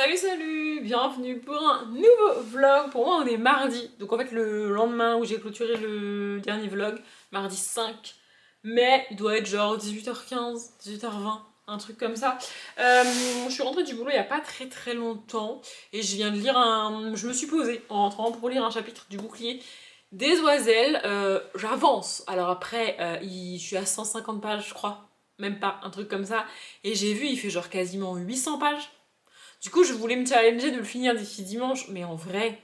Salut salut, bienvenue pour un nouveau vlog. Pour moi on est mardi, donc en fait le lendemain où j'ai clôturé le dernier vlog, mardi 5 mai, il doit être genre 18h15, 18h20, un truc comme ça. Je suis rentrée du boulot il y a pas très longtemps et je viens de lire je me suis posée en rentrant pour lire un chapitre du bouclier des oiselles. J'avance, alors après je suis à 150 pages je crois, même pas, un truc comme ça, et j'ai vu il fait genre quasiment 800 pages. Du coup, je voulais me challenger de le finir d'ici dimanche, mais en vrai...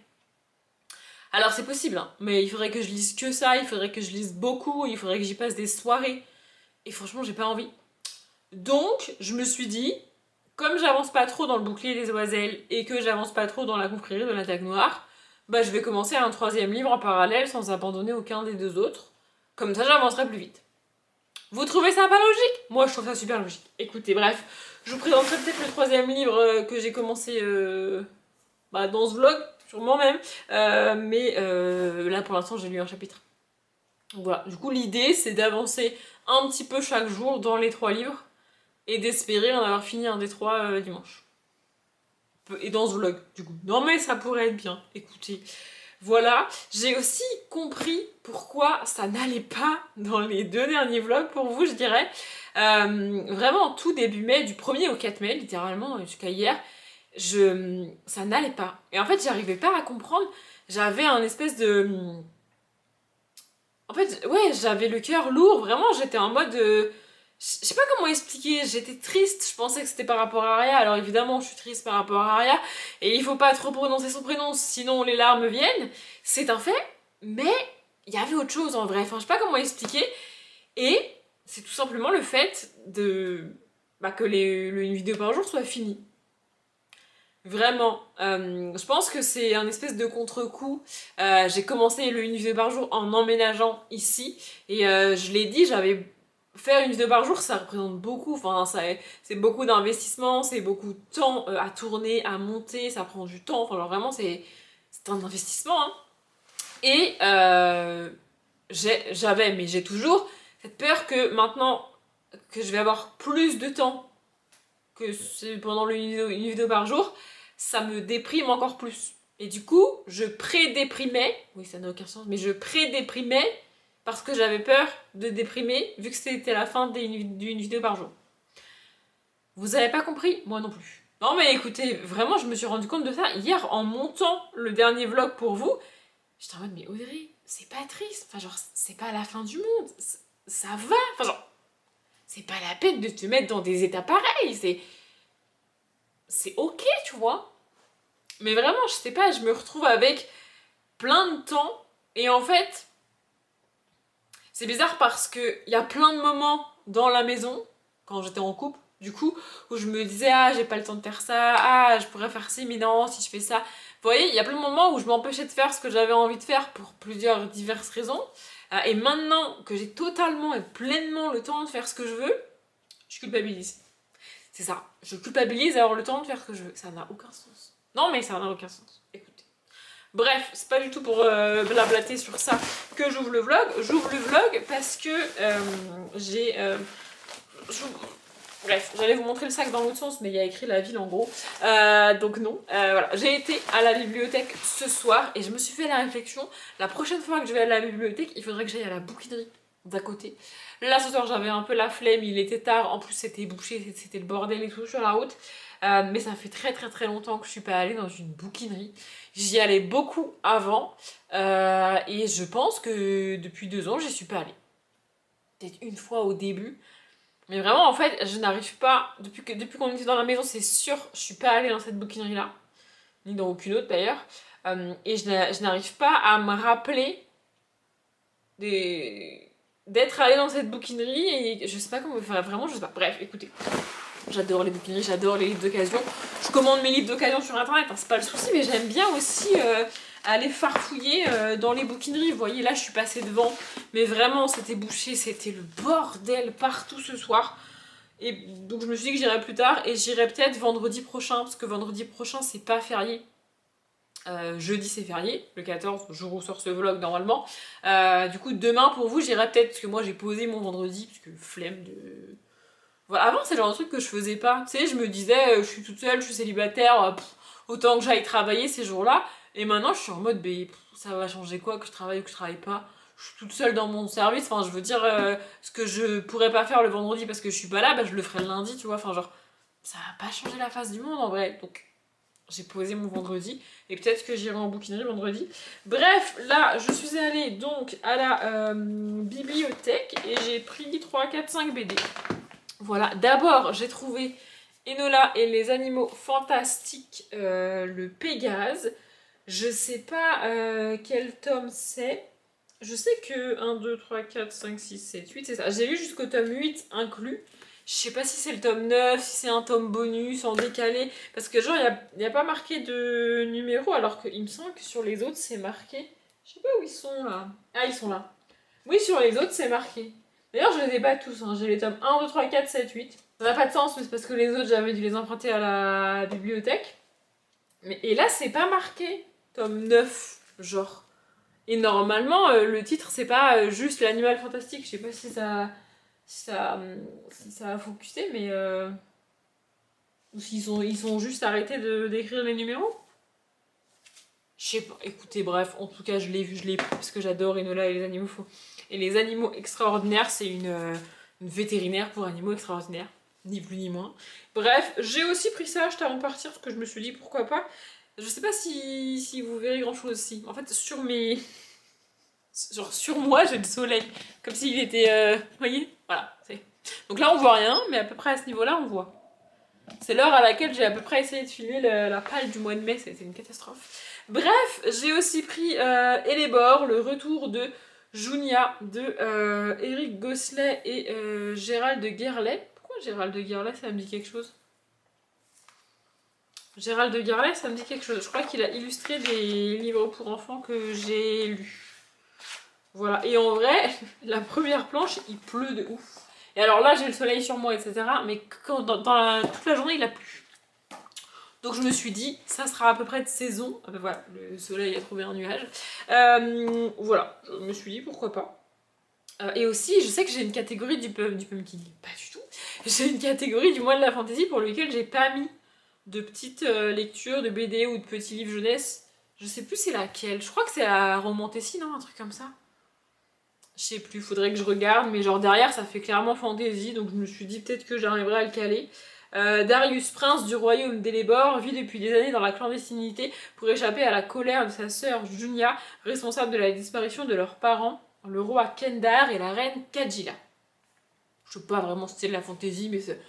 Alors c'est possible, hein, mais il faudrait que je lise que ça, il faudrait que je lise beaucoup, il faudrait que j'y passe des soirées. Et franchement, j'ai pas envie. Donc, je me suis dit, comme j'avance pas trop dans le bouclier des oiselles et que j'avance pas trop dans la confrérie de la Dague Noire, bah je vais commencer un troisième livre en parallèle sans abandonner aucun des deux autres. Comme ça, j'avancerai plus vite. Vous trouvez ça pas logique? Moi, je trouve ça super logique. Écoutez, bref, je vous présenterai peut-être le troisième livre que j'ai commencé dans ce vlog, sûrement même. Mais là, pour l'instant, j'ai lu un chapitre. Donc voilà, du coup, l'idée, c'est d'avancer un petit peu chaque jour dans les trois livres et d'espérer en avoir fini un des trois dimanche. Et dans ce vlog, du coup. Non mais ça pourrait être bien, écoutez. Voilà, j'ai aussi compris pourquoi ça n'allait pas dans les deux derniers vlogs pour vous, je dirais. Vraiment, tout début mai, du 1er au 4 mai, littéralement, jusqu'à hier, ça n'allait pas. Et en fait, j'arrivais pas à comprendre. J'avais un espèce de... En fait, ouais, j'avais le cœur lourd, vraiment, j'étais en mode... Je sais pas comment expliquer, j'étais triste, je pensais que c'était par rapport à Aria, alors évidemment je suis triste par rapport à Aria, et il faut pas trop prononcer son prénom, sinon les larmes viennent, c'est un fait, mais il y avait autre chose en vrai, enfin je sais pas comment expliquer, et c'est tout simplement le fait que une vidéo par jour soit finie. Vraiment, je pense que c'est un espèce de contre-coup. J'ai commencé une vidéo par jour en emménageant ici, et je l'ai dit, faire une vidéo par jour, ça représente beaucoup, enfin, c'est beaucoup d'investissement, c'est beaucoup de temps à tourner, à monter, ça prend du temps, enfin, genre vraiment, c'est un investissement, hein. Et mais j'ai toujours cette peur que maintenant que je vais avoir plus de temps que pendant une vidéo par jour, ça me déprime encore plus. Et du coup, je pré-déprimais, oui ça n'a aucun sens, mais je pré-déprimais parce que j'avais peur de déprimer vu que c'était la fin d'une vidéo par jour. Vous avez pas compris? Moi non plus. Non mais écoutez, vraiment je me suis rendu compte de ça hier en montant le dernier vlog pour vous. J'étais en mode mais Audrey, c'est pas triste, enfin genre c'est pas la fin du monde, ça va, enfin genre c'est pas la peine de te mettre dans des états pareils, c'est ok tu vois. Mais vraiment je sais pas, je me retrouve avec plein de temps et en fait c'est bizarre parce que il y a plein de moments dans la maison quand j'étais en couple du coup où je me disais ah j'ai pas le temps de faire ça, ah je pourrais faire ci mais non si je fais ça. Vous voyez, il y a plein de moments où je m'empêchais de faire ce que j'avais envie de faire pour plusieurs diverses raisons. Et maintenant que j'ai totalement et pleinement le temps de faire ce que je veux, je culpabilise. C'est ça, je culpabilise d'avoir le temps de faire ce que je veux. Ça n'a aucun sens. Non mais ça n'a aucun sens. Écoutez. Bref, c'est pas du tout pour blablater sur ça que j'ouvre le vlog. J'ouvre le vlog parce que j'ai... Bref, j'allais vous montrer le sac dans l'autre sens, mais il y a écrit la ville en gros. Donc non. Voilà. J'ai été à la bibliothèque ce soir et je me suis fait la réflexion. La prochaine fois que je vais à la bibliothèque, il faudrait que j'aille à la bouquinerie d'à côté. Là ce soir j'avais un peu la flemme, il était tard, en plus c'était bouché, c'était le bordel et tout sur la route. Mais ça fait très longtemps que je suis pas allée dans une bouquinerie. J'y allais beaucoup avant et je pense que depuis 2 ans j'y suis pas allée. Peut-être une fois au début. Mais vraiment en fait je n'arrive pas, depuis qu'on était dans la maison c'est sûr, je suis pas allée dans cette bouquinerie là. Ni dans aucune autre d'ailleurs. Et je n'arrive pas à me rappeler d'être allée dans cette bouquinerie et je sais pas comment, enfin vraiment je sais pas. Bref, écoutez, j'adore les bouquineries, j'adore les livres d'occasion. Je commande mes livres d'occasion sur internet, hein, c'est pas le souci, mais j'aime bien aussi aller farfouiller dans les bouquineries. Vous voyez, là je suis passée devant, mais vraiment c'était bouché, c'était le bordel partout ce soir. Et donc je me suis dit que j'irai plus tard et j'irai peut-être vendredi prochain, parce que vendredi prochain c'est pas férié. Jeudi c'est férié, le 14, jour où sort ce vlog normalement. Du coup demain pour vous j'irai peut-être, parce que moi j'ai posé mon vendredi, parce que flemme Voilà, avant, c'est le genre de truc que je faisais pas. Tu sais, je me disais, je suis toute seule, je suis célibataire, autant que j'aille travailler ces jours-là. Et maintenant, je suis en mode, ça va changer quoi, que je travaille ou que je travaille pas. Je suis toute seule dans mon service. Enfin, je veux dire, ce que je pourrais pas faire le vendredi parce que je suis pas là, bah, je le ferai le lundi, tu vois. Enfin, genre, ça va pas changer la face du monde en vrai. Donc, j'ai posé mon vendredi et peut-être que j'irai en bouquinerie vendredi. Bref, là, je suis allée donc à la bibliothèque et j'ai pris 3, 4, 5 BD. Voilà, d'abord, j'ai trouvé Enola et les animaux fantastiques, le Pégase. Je sais pas quel tome c'est. Je sais que 1, 2, 3, 4, 5, 6, 7, 8, c'est ça. J'ai lu jusqu'au tome 8 inclus. Je sais pas si c'est le tome 9, si c'est un tome bonus, en décalé. Parce que genre, il y a pas marqué de numéro, alors qu'il me semble que sur les autres, c'est marqué. Je sais pas où ils sont là. Ah, ils sont là. Oui, sur les autres, c'est marqué. D'ailleurs, je les ai pas tous. Hein. J'ai les tomes 1, 2, 3, 4, 7, 8. Ça n'a pas de sens, mais c'est parce que les autres, j'avais dû les emprunter à la bibliothèque. Et là, c'est pas marqué. Tome 9, genre. Et normalement, le titre, c'est pas juste l'animal fantastique. Je sais pas si ça a focusé, mais. Ou ils sont juste arrêtés d'écrire les numéros. Je sais pas. Écoutez, bref, en tout cas, je l'ai vu, je l'ai pris parce que j'adore Enola et les animaux faux. Et les animaux extraordinaires, c'est une vétérinaire pour animaux extraordinaires. Ni plus ni moins. Bref, j'ai aussi pris ça juste avant de partir parce que je me suis dit pourquoi pas. Je sais pas si vous verrez grand chose ici. En fait, sur mes. Genre sur moi, j'ai le soleil. Comme s'il était. Vous voyez. Voilà. Donc là, on voit rien, mais à peu près à ce niveau-là, on voit. C'est l'heure à laquelle j'ai à peu près essayé de filmer la pâle du mois de mai, c'était une catastrophe. Bref, j'ai aussi pris Elébor, le retour de Junia, de Eric Gosselet et Gérald de Guerlet. Pourquoi Gérald de Guerlet, ça me dit quelque chose? Gérald de Guerlet, ça me dit quelque chose. Je crois qu'il a illustré des livres pour enfants que j'ai lus. Voilà, et en vrai, la première planche, il pleut de ouf. Et alors là, j'ai le soleil sur moi, etc. Mais toute la journée, il a plu. Donc je me suis dit, ça sera à peu près de saison. Ah ben voilà, le soleil a trouvé un nuage. Voilà, je me suis dit, pourquoi pas. Et aussi, je sais que j'ai une catégorie du pumpkin, pas du tout. J'ai une catégorie du mois de la fantaisie pour lequel j'ai pas mis de petites lectures, de BD ou de petits livres jeunesse. Je sais plus c'est laquelle. Je crois que c'est la Romantessie, non? Un truc comme ça. Je sais plus, faudrait que je regarde, mais genre derrière ça fait clairement fantasy, donc je me suis dit peut-être que j'arriverai à le caler. Darius, prince du royaume d'Elébor, vit depuis des années dans la clandestinité pour échapper à la colère de sa sœur Junia, responsable de la disparition de leurs parents, le roi Kendar et la reine Kadjila. Je sais pas vraiment si c'est de la fantasy, mais c'est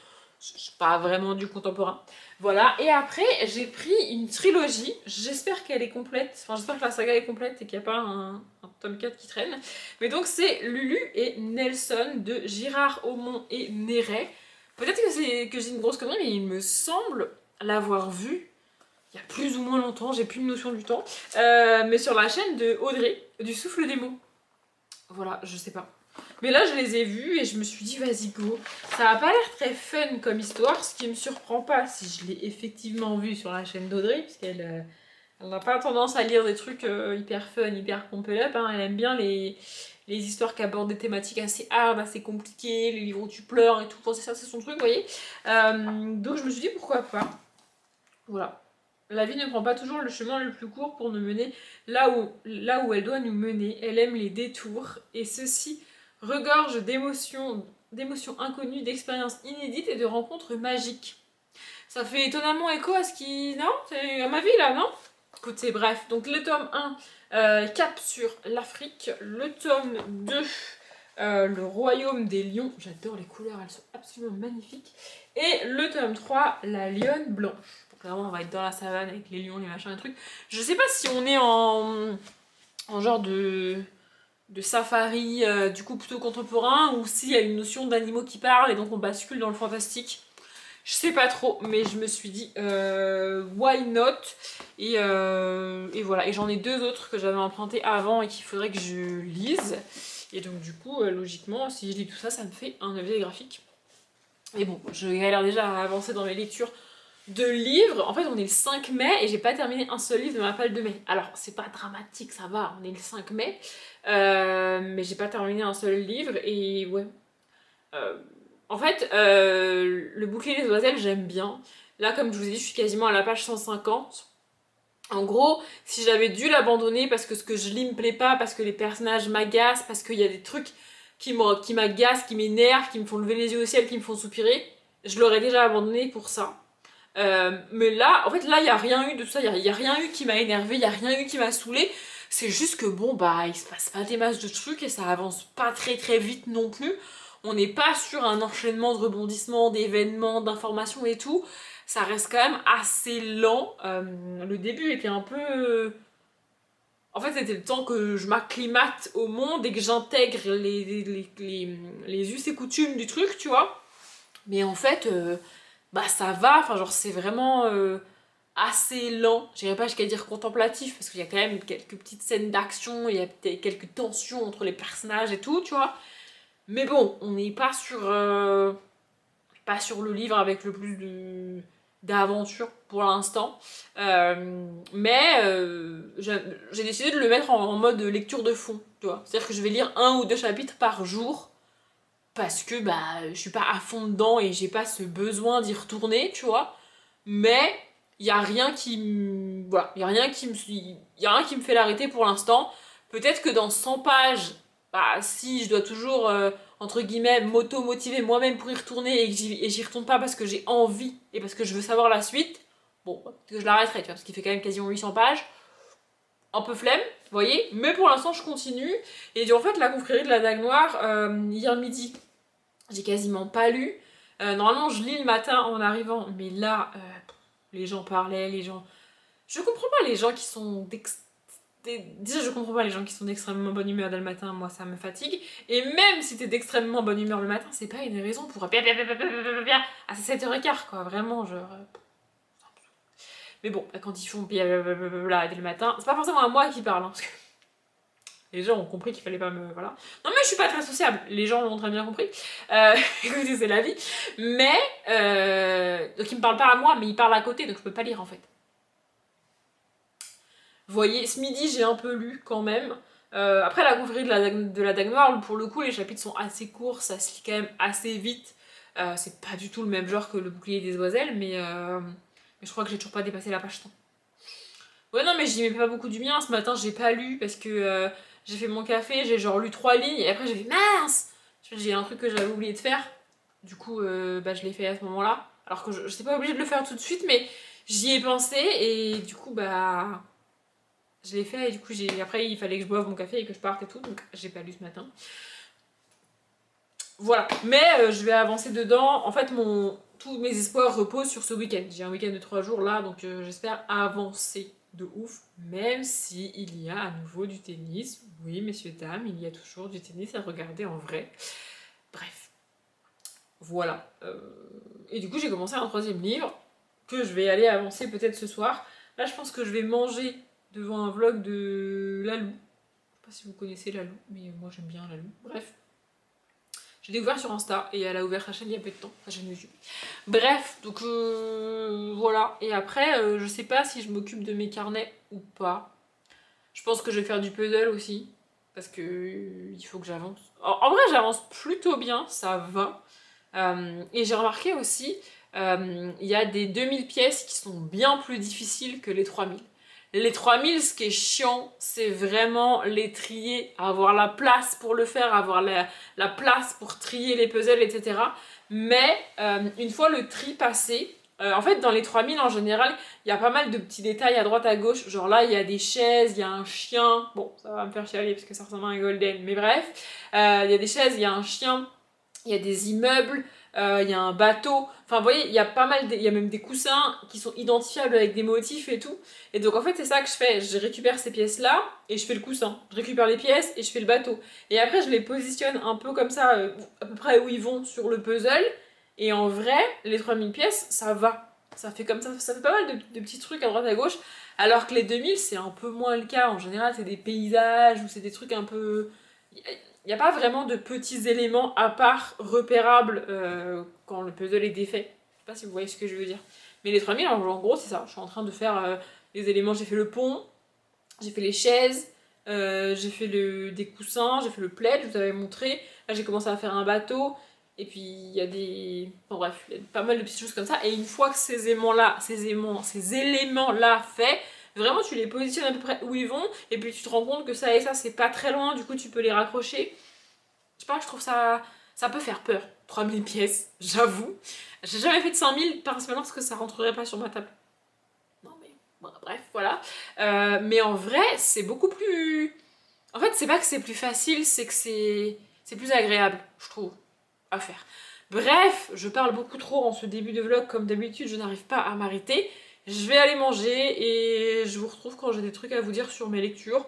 pas vraiment du contemporain. Voilà, et après j'ai pris une trilogie, j'espère qu'elle est complète, enfin j'espère que la saga est complète et qu'il n'y a pas un tome 4 qui traîne. Mais donc c'est Lulu et Nelson de Girard Aumont et Néret. Peut-être que j'ai une grosse connerie, mais il me semble l'avoir vu il y a plus ou moins longtemps, j'ai plus de notion du temps, mais sur la chaîne de Audrey, du Souffle des mots. Voilà, je sais pas. Mais là, je les ai vus et je me suis dit, vas-y, go. Ça a pas l'air très fun comme histoire, ce qui me surprend pas si je l'ai effectivement vu sur la chaîne d'Audrey, puisqu'elle elle n'a pas tendance à lire des trucs hyper fun, hyper pump up. Hein. Elle aime bien les histoires qui abordent des thématiques assez hard, assez compliquées, les livres où tu pleures et tout. Enfin, c'est ça, c'est son truc, vous voyez. Donc je me suis dit, pourquoi pas. Voilà. La vie ne prend pas toujours le chemin le plus court pour nous mener là où elle doit nous mener. Elle aime les détours et ceci regorge d'émotions inconnues, d'expériences inédites et de rencontres magiques. Ça fait étonnamment écho à ce qui... Non? C'est à ma vie là, non? Écoutez, bref. Donc le tome 1 cap sur l'Afrique. Le tome 2, le royaume des lions. J'adore les couleurs, elles sont absolument magnifiques. Et le tome 3, la lionne blanche. Donc vraiment, on va être dans la savane avec les lions, les machins, les trucs. Je sais pas si on est en genre de safari, du coup plutôt contemporain, ou s'il y a une notion d'animaux qui parlent et donc on bascule dans le fantastique. Je sais pas trop, mais je me suis dit why not, et voilà. Et j'en ai deux autres que j'avais empruntés avant et qu'il faudrait que je lise. Et donc du coup, logiquement, si je lis tout ça, ça me fait un objet graphique. Et bon, je galère déjà à avancer dans mes lectures de livres. En fait, on est le 5 mai et j'ai pas terminé un seul livre de ma palle de mai. Alors, c'est pas dramatique, ça va, on est le 5 mai. Mais j'ai pas terminé un seul livre et ouais. En fait, le bouclier des oiselles, j'aime bien. Là, comme je vous ai dit, je suis quasiment à la page 150. En gros, si j'avais dû l'abandonner parce que ce que je lis me plaît pas, parce que les personnages m'agacent, parce qu'il y a des trucs qui m'agacent, qui m'énervent, qui me font lever les yeux au ciel, qui me font soupirer, je l'aurais déjà abandonné pour ça. Mais là, en fait, là, il n'y a rien eu de tout ça, il y a rien eu qui m'a énervé, il y a rien eu qui m'a saoulé. C'est juste que bon, bah, il se passe pas des masses de trucs et ça avance pas très très vite non plus. On n'est pas sur un enchaînement de rebondissements, d'événements, d'informations et tout. Ça reste quand même assez lent. Le début était un peu. En fait, c'était le temps que je m'acclimate au monde et que j'intègre les us et coutumes du truc, tu vois. Mais en fait, bah ça va, enfin genre c'est vraiment assez lent. J'irais pas jusqu'à dire contemplatif, parce qu'il y a quand même quelques petites scènes d'action, il y a peut-être quelques tensions entre les personnages et tout, tu vois. Mais bon, on n'est pas sur le livre avec le plus de d'aventure pour l'instant. Mais j'ai décidé de le mettre en mode lecture de fond, tu vois. C'est-à-dire que je vais lire 1 ou 2 chapitres par jour parce que bah je suis pas à fond dedans et j'ai pas ce besoin d'y retourner, tu vois. Mais il y a rien qui me voilà, il y a rien qui me fait l'arrêter pour l'instant. Peut-être que dans 100 pages, bah si je dois toujours entre guillemets m'auto-motiver moi-même pour y retourner et que j'y retourne pas parce que j'ai envie et parce que je veux savoir la suite, bon, peut-être que je l'arrêterai, tu vois, parce qu'il fait quand même quasiment 800 pages. Un peu flemme, vous voyez, mais pour l'instant je continue. Et en fait, la confrérie de la Dague Noire, hier midi, j'ai quasiment pas lu. Normalement, je lis le matin en arrivant, mais là, les gens parlaient, les gens. Je comprends pas les gens qui sont déjà, je comprends pas les gens qui sont d'extrêmement bonne humeur dès le matin, moi ça me fatigue. Et même si t'es d'extrêmement bonne humeur le matin, c'est pas une raison pour à 7h15, quoi, vraiment, genre. Mais bon, quand ils font dès le matin, c'est pas forcément à moi qui parle, hein, parce que les gens ont compris qu'il fallait pas me. Voilà. Non, mais je suis pas très sociable, les gens l'ont très bien compris. Écoutez, c'est la vie. Mais. Donc, ils me parlent pas à moi, mais ils parlent à côté, donc je peux pas lire en fait. Vous voyez, ce midi, j'ai un peu lu quand même. Après la confrérie de la Dague Noire, pour le coup, les chapitres sont assez courts, ça se lit quand même assez vite. C'est pas du tout le même genre que le bouclier des oiselles, mais je crois que j'ai toujours pas dépassé la page 100. Ouais, non, mais j'y mets pas beaucoup du bien. Ce matin, j'ai pas lu parce que j'ai fait mon café, j'ai genre lu 3 lignes et après j'ai fait mince! J'ai un truc que j'avais oublié de faire. Du coup, bah, je l'ai fait à ce moment-là. Alors que je n'étais pas obligée de le faire tout de suite, mais j'y ai pensé et du coup, bah. Je l'ai fait et du coup, après, il fallait que je boive mon café et que je parte et tout, donc j'ai pas lu ce matin. Voilà, mais je vais avancer dedans. En fait, tous mes espoirs reposent sur ce week-end. J'ai un week-end de 3 jours là, donc j'espère avancer de ouf, même si il y a à nouveau du tennis. Oui, messieurs, dames, il y a toujours du tennis à regarder en vrai. Bref, voilà. Et du coup, j'ai commencé un 3e livre que je vais aller avancer peut-être ce soir. Là, je pense que je vais manger devant un vlog de Lalou. Je sais pas si vous connaissez Lalou, mais moi j'aime bien Lalou. Bref. J'ai découvert sur Insta et elle a ouvert sa chaîne il y a peu de temps, sa chaîne YouTube. Bref, donc voilà. Et après, je sais pas si je m'occupe de mes carnets ou pas. Je pense que je vais faire du puzzle aussi. Parce que il faut que j'avance. En vrai, j'avance plutôt bien, ça va. Et j'ai remarqué aussi, il y a des 2000 pièces qui sont bien plus difficiles que les 3000. Les 3000, ce qui est chiant, c'est vraiment les trier, avoir la place pour le faire, avoir la place pour trier les puzzles, etc. Mais une fois le tri passé, en fait, dans les 3000 en général, il y a pas mal de petits détails à droite à gauche. Genre là, il y a des chaises, il y a un chien. Bon, ça va me faire chialer parce que ça ressemble à un golden, mais bref. Il y a des chaises, il y a un chien, il y a des immeubles, il y a un bateau. Enfin, vous voyez, il y a pas mal, il y a même des coussins qui sont identifiables avec des motifs et tout. Et donc, en fait, c'est ça que je fais. Je récupère ces pièces-là et je fais le coussin. Je récupère les pièces et je fais le bateau. Et après, je les positionne un peu comme ça, à peu près où ils vont sur le puzzle. Et en vrai, les 3000 pièces, ça va. Ça fait comme ça fait pas mal de petits trucs à droite à gauche. Alors que les 2000, c'est un peu moins le cas. En général, c'est des paysages ou c'est des trucs un peu. Il n'y a pas vraiment de petits éléments à part repérables quand le puzzle est défait. Je sais pas si vous voyez ce que je veux dire. Mais les 3000, en gros, c'est ça. Je suis en train de faire les éléments. J'ai fait le pont, j'ai fait les chaises, j'ai fait des coussins, j'ai fait le plaid, je vous avais montré. Là, j'ai commencé à faire un bateau. Et puis il y a des... Bon bref, il y a pas mal de petites choses comme ça. Et une fois que ces éléments-là faits, vraiment tu les positionnes à peu près où ils vont. Et puis tu te rends compte que ça et ça c'est pas très loin, du coup tu peux les raccrocher. Je sais pas, je trouve ça... Ça peut faire peur. 3000 pièces, j'avoue. J'ai jamais fait de 5000 principalement parce que ça rentrerait pas sur ma table. Non mais... Bon, bref, voilà. Mais en vrai, c'est beaucoup plus... En fait, c'est pas que c'est plus facile, c'est que c'est plus agréable, je trouve, à faire. Bref, je parle beaucoup trop en ce début de vlog, comme d'habitude, je n'arrive pas à m'arrêter. Je vais aller manger et je vous retrouve quand j'ai des trucs à vous dire sur mes lectures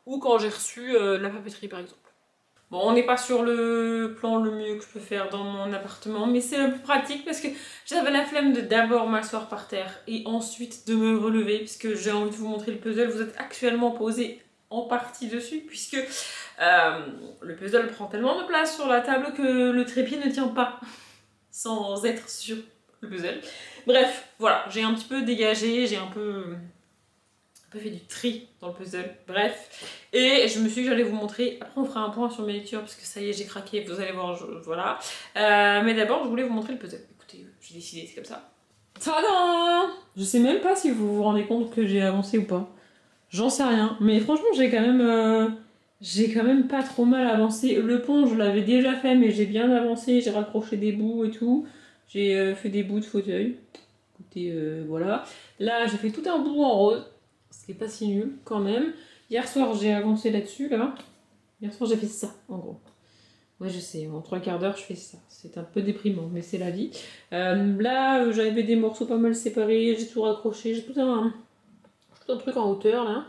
ou quand j'ai reçu de la papeterie par exemple. Bon, on n'est pas sur le plan le mieux que je peux faire dans mon appartement, mais c'est le plus pratique parce que j'avais la flemme de d'abord m'asseoir par terre et ensuite de me relever puisque j'ai envie de vous montrer le puzzle. Vous êtes actuellement posé en partie dessus puisque le puzzle prend tellement de place sur la table que le trépied ne tient pas sans être sur le puzzle. Bref, voilà, j'ai un petit peu dégagé, j'ai un peu fait du tri dans le puzzle, bref. Et je me suis dit que j'allais vous montrer, après on fera un point sur mes lectures parce que ça y est j'ai craqué, vous allez voir, voilà. Mais d'abord je voulais vous montrer le puzzle. Écoutez, j'ai décidé, c'est comme ça. Tadam! Je sais même pas si vous vous rendez compte que j'ai avancé ou pas. J'en sais rien, mais franchement j'ai quand même pas trop mal avancé. Le pont je l'avais déjà fait mais j'ai bien avancé, j'ai raccroché des bouts et tout. J'ai fait des bouts de fauteuil. Écoutez, voilà. Là j'ai fait tout un bout en rose. Ce qui est pas si nul quand même. Hier soir j'ai avancé là-dessus là. Hier soir j'ai fait ça en gros. Ouais je sais, en 3/4 d'heure je fais ça. C'est un peu déprimant mais c'est la vie. Là j'avais des morceaux pas mal séparés, j'ai tout raccroché, j'ai tout un truc en hauteur là.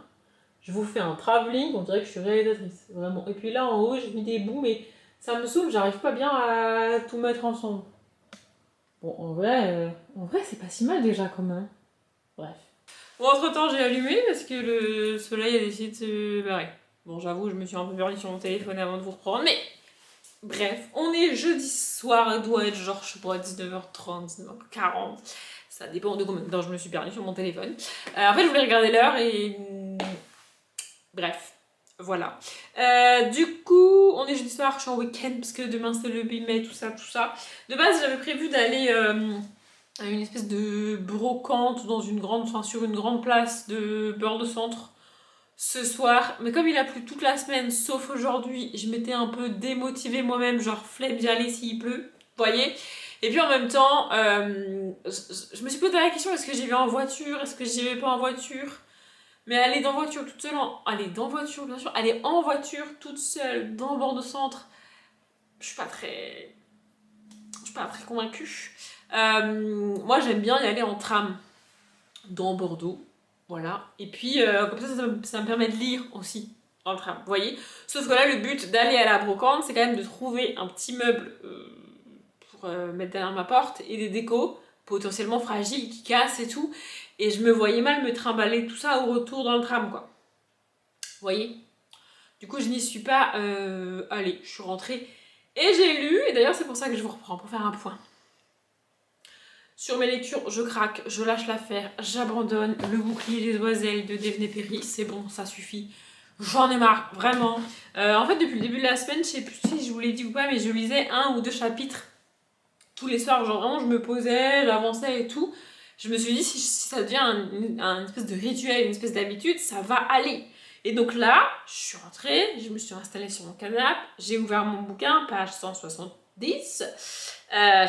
Je vous fais un travelling, on dirait que je suis réalisatrice, vraiment. Et puis là en haut j'ai mis des bouts mais ça me saoule, j'arrive pas bien à tout mettre ensemble. Bon en vrai c'est pas si mal déjà quand même. Bref. Bon, entre temps, j'ai allumé parce que le soleil a décidé de se barrer. Bon, j'avoue, je me suis un peu perdu sur mon téléphone avant de vous reprendre, mais bref, on est jeudi soir, il doit être genre, je sais pas, 19h30, 19h40. Ça dépend de combien de temps je me suis perdue sur mon téléphone. En fait, je voulais regarder l'heure et. Bref, voilà. Du coup, on est jeudi soir, je suis en week-end parce que demain c'est le 8 mai, tout ça, tout ça. De base, j'avais prévu d'aller. Une espèce de brocante dans une grande, enfin sur une grande place de bord de centre ce soir. Mais comme il a plu toute la semaine, sauf aujourd'hui, je m'étais un peu démotivée moi-même, genre flemme d'y aller s'il pleut, vous voyez. Et puis en même temps, je me suis posé la question, est-ce que j'y vais en voiture, est-ce que j'y vais pas en voiture? Mais aller dans voiture toute seule, aller dans voiture bien sûr, aller en voiture toute seule dans le bord de centre, je suis pas très convaincue. Moi j'aime bien y aller en tram dans Bordeaux, voilà, et puis comme ça me permet de lire aussi dans le tram, vous voyez. Sauf que là le but d'aller à la brocante c'est quand même de trouver un petit meuble pour mettre derrière ma porte et des décos potentiellement fragiles qui cassent et tout, et je me voyais mal me trimballer tout ça au retour dans le tram quoi, vous voyez. Du coup je n'y suis pas allée, je suis rentrée et j'ai lu, et d'ailleurs c'est pour ça que je vous reprends pour faire un point. Sur mes lectures, je craque, je lâche l'affaire, j'abandonne le bouclier des oiselles de Devney-Perry, c'est bon, ça suffit. J'en ai marre, vraiment. En fait, depuis le début de la semaine, je sais plus si je vous l'ai dit ou pas, mais je lisais 1 ou 2 chapitres tous les soirs. Genre vraiment, je me posais, j'avançais et tout. Je me suis dit, si ça devient un espèce de rituel, une espèce d'habitude, ça va aller. Et donc là, je suis rentrée, je me suis installée sur mon canapé, j'ai ouvert mon bouquin, page 170,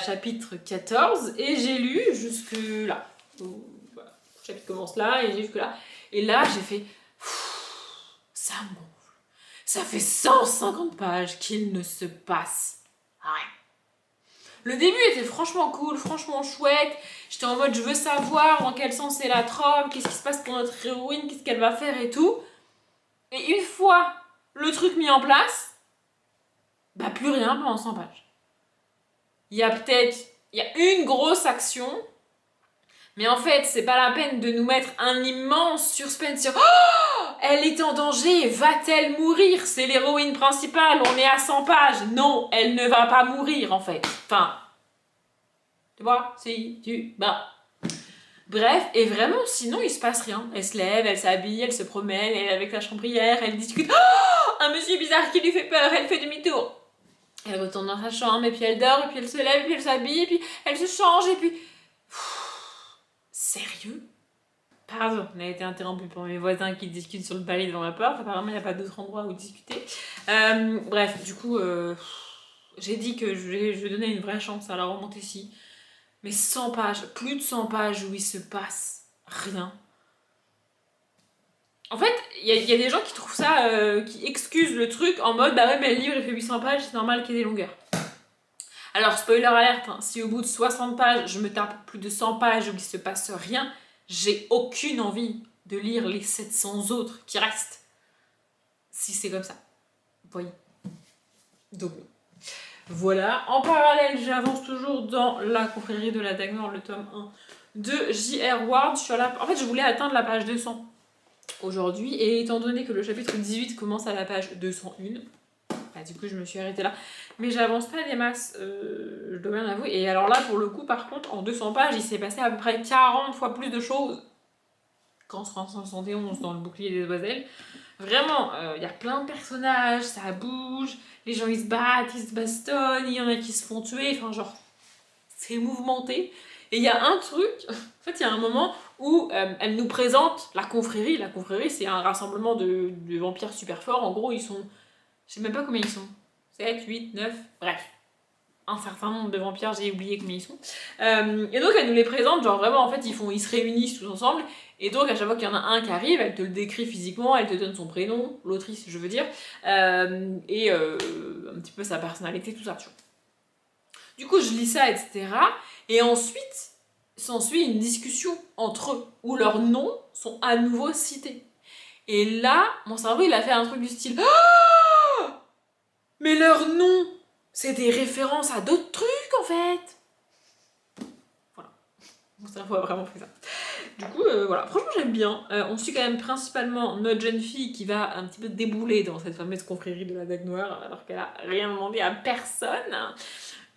chapitre 14, et j'ai lu jusque là. Voilà. Le chapitre commence là, et j'ai jusque là. Et là, j'ai fait... Ça gonfle. Ça fait 150 pages qu'il ne se passe rien. Le début était franchement cool, franchement chouette. J'étais en mode, je veux savoir dans quel sens est la trame, qu'est-ce qui se passe pour notre héroïne, qu'est-ce qu'elle va faire et tout. Et une fois le truc mis en place, bah plus rien pendant 100 pages. Il y a une grosse action, mais en fait, c'est pas la peine de nous mettre un immense suspense sur oh, elle est en danger, va-t-elle mourir? C'est l'héroïne principale, on est à 100 pages. Non, elle ne va pas mourir en fait. Enfin, tu vois, si tu... Bah. Bref, et vraiment, sinon il se passe rien. Elle se lève, elle s'habille, elle se promène, elle est avec la chambrière, elle discute. Oh, un monsieur bizarre qui lui fait peur, elle fait demi-tour. Elle retourne dans sa chambre, et puis elle dort, et puis elle se lève, et puis elle s'habille, et puis elle se change, et puis... Sérieux? Pardon, on a été interrompu par mes voisins qui discutent sur le balai devant ma porte. Apparemment, il n'y a pas d'autre endroit où discuter. Bref, du coup, j'ai dit que je donnais une vraie chance à la remonter ici. Mais 100 pages, plus de 100 pages où il se passe rien. En fait, il y a des gens qui trouvent ça, qui excusent le truc en mode bah ouais, mais le livre il fait 800 pages, c'est normal qu'il y ait des longueurs. Alors, spoiler alerte, hein, si au bout de 60 pages, je me tape plus de 100 pages où il se passe rien, j'ai aucune envie de lire les 700 autres qui restent. Si c'est comme ça. Vous voyez. Donc, voilà. En parallèle, j'avance toujours dans La confrérie de la Dague Noire, le tome 1 de J.R. Ward. En fait, je voulais atteindre la page 200 aujourd'hui, et étant donné que le chapitre 18 commence à la page 201, bah, du coup je me suis arrêtée là. Mais j'avance pas des masses, je dois bien avouer. Et alors là, pour le coup, par contre, en 200 pages, il s'est passé à peu près 40 fois plus de choses qu'en 171 dans le bouclier des demoiselles. Vraiment, il y a plein de personnages, ça bouge, les gens ils se battent, ils se bastonnent, il y en a qui se font tuer, enfin genre, c'est mouvementé. Et il y a un truc, en fait il y a un moment où elle nous présente la confrérie. La confrérie c'est un rassemblement de vampires super forts, en gros ils sont, je sais même pas combien ils sont, 7, 8, 9, bref. Un certain nombre de vampires, j'ai oublié combien ils sont. Et donc elle nous les présente, genre vraiment en fait ils se réunissent tous ensemble. Et donc à chaque fois qu'il y en a un qui arrive, elle te le décrit physiquement, elle te donne son prénom, l'autrice je veux dire, et un petit peu sa personnalité, tout ça, tu vois. Du coup je lis ça, etc. Et ensuite s'ensuit une discussion entre eux, où leurs noms sont à nouveau cités. Et là, mon cerveau il a fait un truc du style oh, mais leurs noms, c'est des références à d'autres trucs en fait. Voilà. Mon cerveau a vraiment fait ça. Du coup, voilà. Franchement, j'aime bien. On suit quand même principalement notre jeune fille qui va un petit peu débouler dans cette fameuse confrérie de la Dague Noire, alors qu'elle a rien demandé à personne.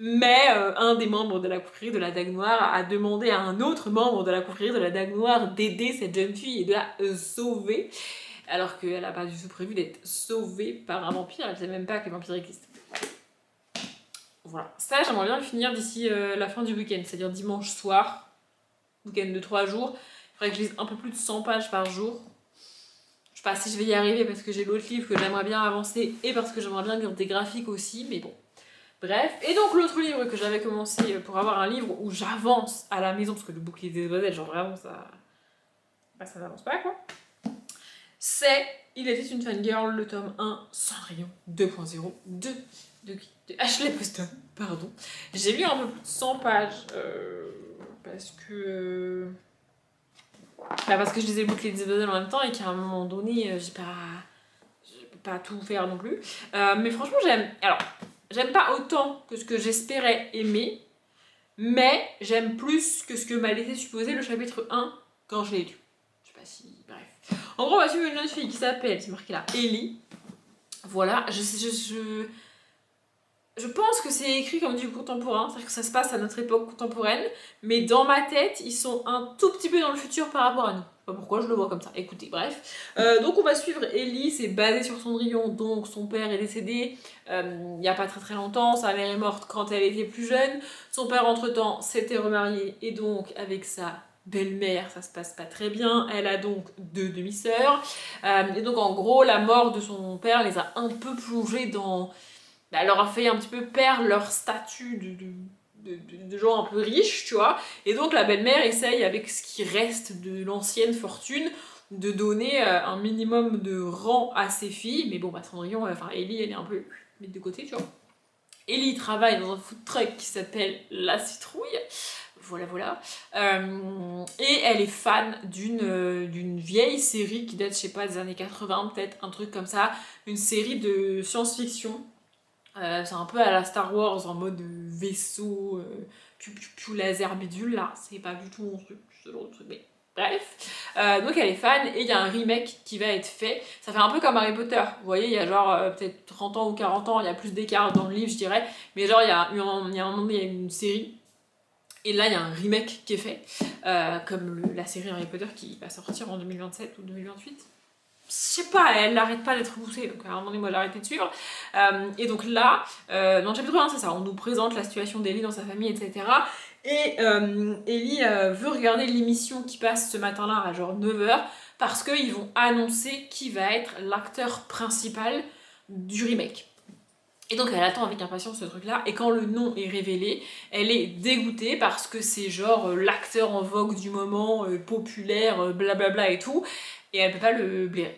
Mais un des membres de la confrérie de la Dague Noire a demandé à un autre membre de la confrérie de la Dague Noire d'aider cette jeune fille et de la sauver. Alors qu'elle n'a pas du tout prévu d'être sauvée par un vampire, elle ne sait même pas que les vampires existent. Voilà, ça j'aimerais bien le finir d'ici la fin du week-end, c'est-à-dire dimanche soir, week-end de 3 jours. Il faudrait que je lise un peu plus de 100 pages par jour. Je sais pas si je vais y arriver parce que j'ai l'autre livre que j'aimerais bien avancer et parce que j'aimerais bien lire des graphiques aussi, mais bon. Bref, et donc l'autre livre que j'avais commencé pour avoir un livre où j'avance à la maison, parce que le bouclier des demoiselles, genre vraiment ça... Bah, ça n'avance pas quoi. C'est Il était une fangirl, le tome 1, Cendrillon 2.0 de Ashley Poston, pardon. J'ai lu un peu plus de 100 pages parce que je lisais le bouclier des demoiselles en même temps et qu'à un moment donné, je peux pas tout faire non plus. Mais franchement, j'aime pas autant que ce que j'espérais aimer, mais j'aime plus que ce que m'a laissé supposer le chapitre 1 quand je l'ai lu. Je sais pas si... Bref. En gros, on va suivre une jeune fille qui s'appelle, c'est marqué là, Ellie. Voilà, je pense que c'est écrit comme du contemporain, c'est-à-dire que ça se passe à notre époque contemporaine, mais dans ma tête, ils sont un tout petit peu dans le futur par rapport à nous. Je sais pas pourquoi je le vois comme ça. Écoutez, bref. Donc on va suivre Ellie, c'est basé sur Cendrillon, donc son père est décédé il y a pas très très longtemps, sa mère est morte quand elle était plus jeune, son père entre-temps s'était remarié et donc avec sa belle-mère, ça se passe pas très bien, elle a donc 2 demi-sœurs, et donc en gros la mort de son père les a un peu plongées dans... Bah, leur a fait un petit peu perdre leur statut de gens un peu riches, tu vois. Et donc la belle-mère essaye, avec ce qui reste de l'ancienne fortune, de donner un minimum de rang à ses filles. Mais bon, bah Cendrillon, enfin Ellie, elle est un peu mise de côté, tu vois. Ellie travaille dans un food truck qui s'appelle La Citrouille. Voilà, voilà. Et elle est fan d'une vieille série qui date, je sais pas, des années 80, peut-être, un truc comme ça. Une série de science-fiction. C'est un peu à la Star Wars en mode vaisseau, piou laser bidule là, c'est pas du tout mon truc, ce genre de truc, mais bref. Donc elle est fan et il y a un remake qui va être fait. Ça fait un peu comme Harry Potter, vous voyez, il y a genre peut-être 30 ans ou 40 ans, il y a plus d'écart dans le livre je dirais, mais genre il y a un moment donné, il y a une série. Et là, il y a un remake qui est fait, comme la série Harry Potter qui va sortir en 2027 ou 2028. sais pas, elle n'arrête pas d'être poussée, donc à un moment donné, moi, j'ai arrêté de suivre. Et donc là, dans le chapitre 1, c'est ça, on nous présente la situation d'Ellie dans sa famille, etc. Et Ellie veut regarder l'émission qui passe ce matin-là à genre 9h, parce qu'ils vont annoncer qui va être l'acteur principal du remake. Et donc elle attend avec impatience ce truc-là, et quand le nom est révélé, elle est dégoûtée parce que c'est genre l'acteur en vogue du moment, populaire, blablabla et tout, et elle peut pas le blairer.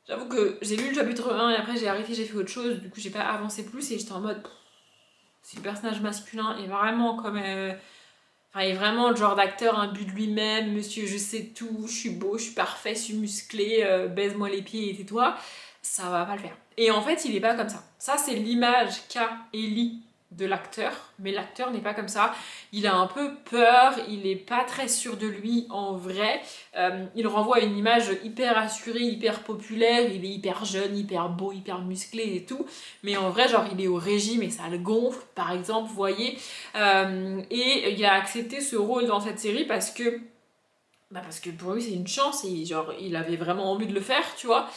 J'avoue que j'ai lu le chapitre 1 et après j'ai arrêté, j'ai fait autre chose, du coup j'ai pas avancé plus et j'étais en mode si le personnage masculin est vraiment comme. Enfin, il est vraiment le genre d'acteur imbu de lui-même, monsieur je sais tout, je suis beau, je suis parfait, je suis musclé, baise-moi les pieds et tais-toi, ça va pas le faire. Et en fait, il est pas comme ça. Ça, c'est l'image qu'a Ellie de l'acteur, mais l'acteur n'est pas comme ça. Il a un peu peur, il est pas très sûr de lui en vrai. Il renvoie une image hyper assurée, hyper populaire, il est hyper jeune, hyper beau, hyper musclé et tout. Mais en vrai, genre, il est au régime et ça le gonfle, par exemple, vous voyez. Et il a accepté ce rôle dans cette série parce que pour lui, c'est une chance et genre, il avait vraiment envie de le faire, tu vois.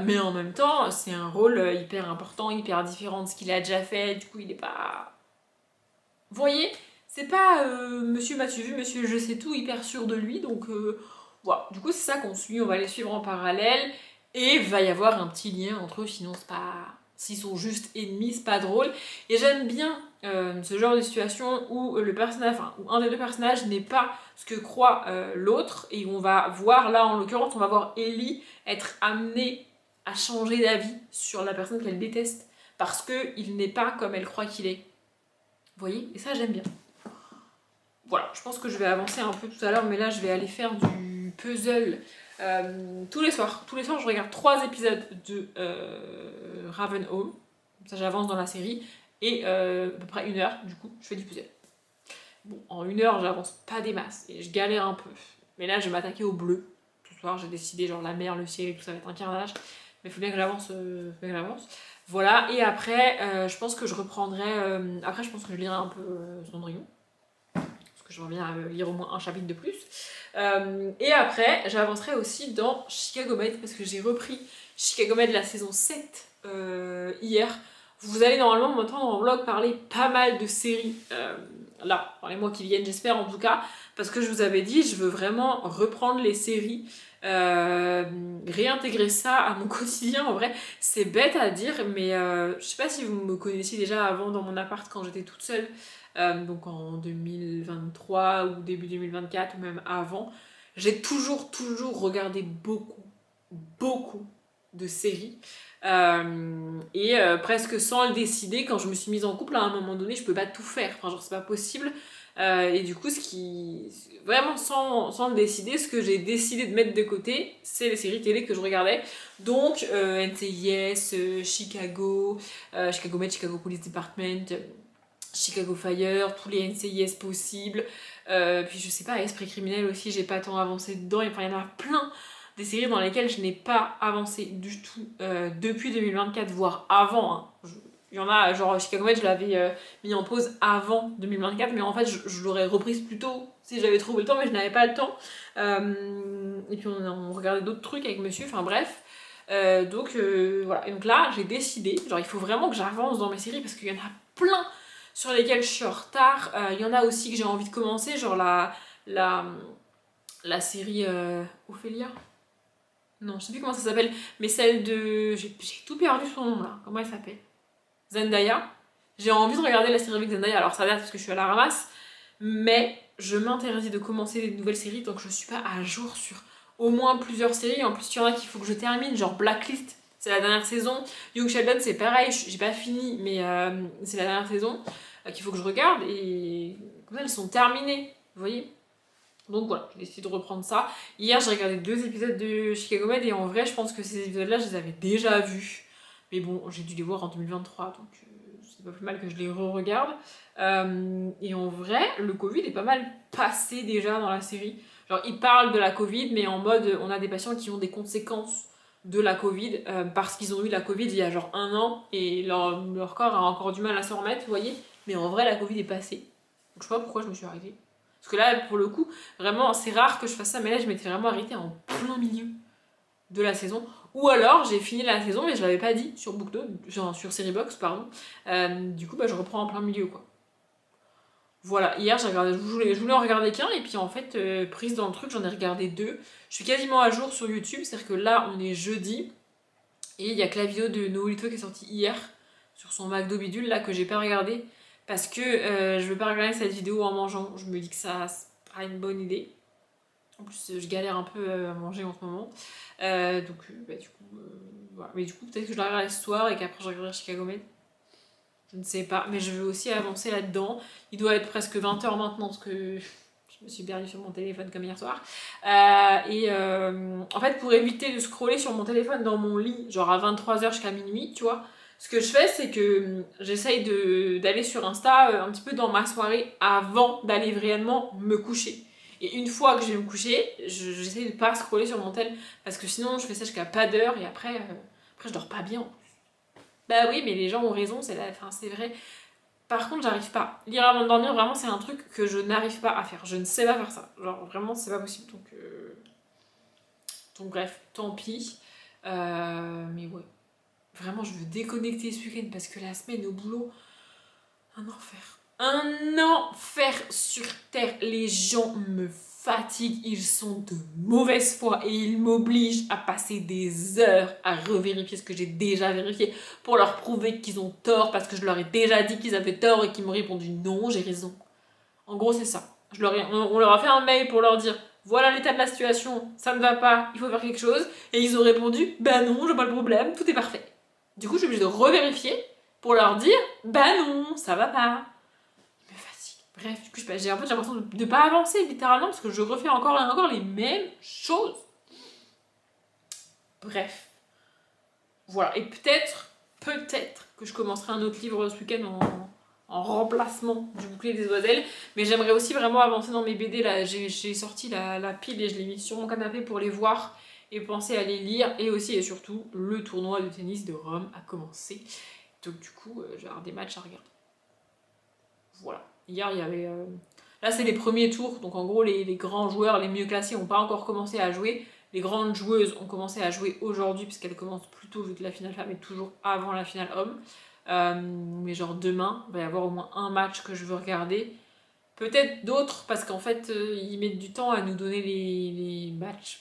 Mais en même temps, c'est un rôle hyper important, hyper différent de ce qu'il a déjà fait, du coup il est pas... Vous voyez, c'est pas monsieur m'as-tu vu, monsieur je sais tout, hyper sûr de lui, donc voilà. Du coup c'est ça qu'on suit, on va les suivre en parallèle, et va y avoir un petit lien entre eux, sinon c'est pas... S'ils sont juste ennemis, c'est pas drôle. Et j'aime bien ce genre de situation où le personnage, enfin, où un des deux personnages n'est pas ce que croit l'autre, et on va voir, là en l'occurrence, on va voir Ellie être amenée à changer d'avis sur la personne qu'elle déteste parce qu'il n'est pas comme elle croit qu'il est. Vous voyez? Et ça, j'aime bien. Voilà, je pense que je vais avancer un peu tout à l'heure, mais là, je vais aller faire du puzzle tous les soirs. Tous les soirs, je regarde 3 épisodes de Ravenholm. Comme ça, j'avance dans la série. Et à peu près 1 heure, du coup, je fais du puzzle. Bon, en 1 heure, j'avance pas des masses et je galère un peu. Mais là, je vais m'attaquer au bleu. Ce soir, j'ai décidé, genre la mer, le ciel et tout, ça va être un carnage. Mais il faut bien que j'avance. Voilà, et après, je pense que je reprendrai. Après, je pense que je lirai un peu Cendrillon. Parce que j'aimerais bien lire au moins un chapitre de plus. Et après, j'avancerai aussi dans Chicago Med, parce que j'ai repris Chicago Med la saison 7 hier. Vous allez normalement m'entendre en vlog parler pas mal de séries là, dans les mois qui viennent, j'espère en tout cas, parce que je vous avais dit, je veux vraiment reprendre les séries, réintégrer ça à mon quotidien. En vrai, c'est bête à dire, mais je sais pas si vous me connaissiez déjà avant dans mon appart quand j'étais toute seule, donc en 2023 ou début 2024 ou même avant. J'ai toujours regardé beaucoup de séries. Presque sans le décider, quand je me suis mise en couple, à un moment donné, je peux pas tout faire. Enfin, genre, c'est pas possible. Et du coup, vraiment sans le décider, ce que j'ai décidé de mettre de côté, c'est les séries télé que je regardais. Donc, NCIS, Chicago Med, Chicago Police Department, Chicago Fire, tous les NCIS possibles. Puis, je sais pas, Esprit criminel aussi, j'ai pas tant avancé dedans. Enfin, il y en a plein des séries dans lesquelles je n'ai pas avancé du tout depuis 2024, voire avant. Hein. Il y en a, genre Chicago Med, je l'avais mis en pause avant 2024, mais en fait, je l'aurais reprise plus tôt si j'avais trouvé le temps, mais je n'avais pas le temps. Et puis, on regardait d'autres trucs avec monsieur, enfin bref. Donc, voilà. Et donc là, j'ai décidé, genre, il faut vraiment que j'avance dans mes séries parce qu'il y en a plein sur lesquelles je suis en retard. Il y en a aussi que j'ai envie de commencer, genre la série Ophélia. Non, je sais plus comment ça s'appelle, mais celle de... J'ai tout perdu son nom là, comment elle s'appelle? Zendaya. J'ai envie de regarder la série avec Zendaya, alors ça date parce que je suis à la ramasse, mais je m'interdis de commencer des nouvelles séries tant que je suis pas à jour sur au moins plusieurs séries. En plus, il y en a qu'il faut que je termine, genre Blacklist, c'est la dernière saison. Young Sheldon, c'est pareil, j'ai pas fini, mais c'est la dernière saison qu'il faut que je regarde, et comme ça, elles sont terminées, vous voyez? Donc voilà, j'ai décidé de reprendre ça. Hier, j'ai regardé 2 épisodes de Chicago Med et en vrai, je pense que ces épisodes-là, je les avais déjà vus. Mais bon, j'ai dû les voir en 2023, donc c'est pas plus mal que je les re-regarde. Et en vrai, le Covid est pas mal passé déjà dans la série. Genre, ils parlent de la Covid, mais en mode, on a des patients qui ont des conséquences de la Covid parce qu'ils ont eu la Covid il y a genre 1 an et leur corps a encore du mal à s'en remettre, vous voyez. Mais en vrai, la Covid est passée. Donc je sais pas pourquoi je me suis arrêtée. Parce que là, pour le coup, vraiment, c'est rare que je fasse ça, mais là, je m'étais vraiment arrêtée en plein milieu. de la saison. Ou alors j'ai fini la saison mais je l'avais pas dit sur BookNote, sur Seriebox pardon. Du coup je reprends en plein milieu quoi. Voilà, hier j'ai regardé, je voulais en regarder qu'un et puis en fait prise dans le truc j'en ai regardé deux. Je suis quasiment à jour sur YouTube, c'est-à-dire que là on est jeudi et il y a que la vidéo de Noolito qui est sortie hier sur son McDo bidule là que j'ai pas regardé parce que je veux pas regarder cette vidéo en mangeant, je me dis que ça c'est pas une bonne idée. En plus je galère un peu à manger en ce moment. Du coup, voilà. Mais du coup peut-être que je la regarderai ce soir et qu'après je regarderai Chicago Med. Je ne sais pas, mais je veux aussi avancer là-dedans. Il doit être presque 20h maintenant parce que je me suis perdue sur mon téléphone comme hier soir. En fait, pour éviter de scroller sur mon téléphone dans mon lit, genre à 23h jusqu'à minuit, tu vois, ce que je fais, c'est que j'essaye d'aller sur Insta un petit peu dans ma soirée avant d'aller réellement me coucher. Et une fois que je vais me coucher, j'essaye de pas scroller sur mon tel parce que sinon je fais ça jusqu'à pas d'heure et après je dors pas bien. Bah oui, mais les gens ont raison, c'est vrai. Par contre, j'arrive pas. Lire avant de dormir, vraiment, c'est un truc que je n'arrive pas à faire. Je ne sais pas faire ça. Genre, vraiment, c'est pas possible. Donc bref, tant pis. Mais ouais. Vraiment, je veux déconnecter ce week-end parce que la semaine au boulot, un enfer. Un enfer sur terre. Les gens me fatiguent, ils sont de mauvaise foi et ils m'obligent à passer des heures à revérifier ce que j'ai déjà vérifié pour leur prouver qu'ils ont tort parce que je leur ai déjà dit qu'ils avaient tort et qu'ils m'ont répondu non, j'ai raison. En gros, c'est ça. On leur a fait un mail pour leur dire voilà l'état de la situation, ça ne va pas, il faut faire quelque chose. Et ils ont répondu bah non, j'ai pas le problème, tout est parfait. Du coup, je suis obligée de revérifier pour leur dire bah non, ça va pas. Je me fatigue. Bref, du coup, j'ai l'impression de pas avancer littéralement parce que je refais encore et encore les mêmes choses. Bref. Voilà. Et peut-être que je commencerai un autre livre ce week-end en remplacement du bouclier des oiselles. Mais j'aimerais aussi vraiment avancer dans mes BD. Là, j'ai sorti la pile et je l'ai mis sur mon canapé pour les voir et penser à les lire. Et aussi et surtout, le tournoi de tennis de Rome a commencé. Donc du coup, je vais avoir des matchs à regarder. Voilà. Hier, il y avait... Là, c'est les premiers tours. Donc en gros, les grands joueurs, les mieux classés, n'ont pas encore commencé à jouer. Les grandes joueuses ont commencé à jouer aujourd'hui puisqu'elles commencent plus tôt vu que la finale femme est toujours avant la finale homme. Mais genre demain, il va y avoir au moins un match que je veux regarder. Peut-être d'autres parce qu'en fait, ils mettent du temps à nous donner les matchs.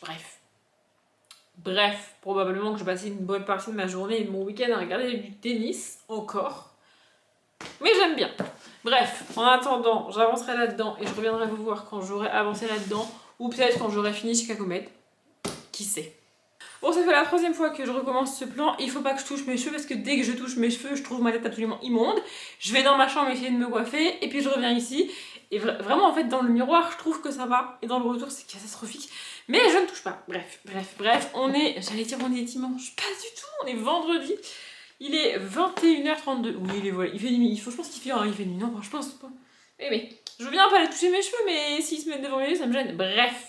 Bref, probablement que je vais passer une bonne partie de ma journée et de mon week-end à regarder du tennis encore. Mais j'aime bien. Bref, en attendant, j'avancerai là-dedans et je reviendrai vous voir quand j'aurai avancé là-dedans ou peut-être quand j'aurai fini Chicago Med. Qui sait. Bon, ça fait la troisième fois que je recommence ce plan. Il faut pas que je touche mes cheveux parce que dès que je touche mes cheveux, je trouve ma tête absolument immonde. Je vais dans ma chambre essayer de me coiffer et puis je reviens ici. Et vraiment, en fait, dans le miroir, je trouve que ça va. Et dans le retour, c'est catastrophique. Mais je ne touche pas. Bref, on est... J'allais dire on est dimanche. Pas du tout, on est vendredi. Il est 21h32. Oui, voilà. Il fait nuit. Je pense qu'il fait nuit. Non, je pense pas. Mais je veux bien pas aller toucher mes cheveux, mais s'ils se mettent devant mes yeux, ça me gêne. Bref.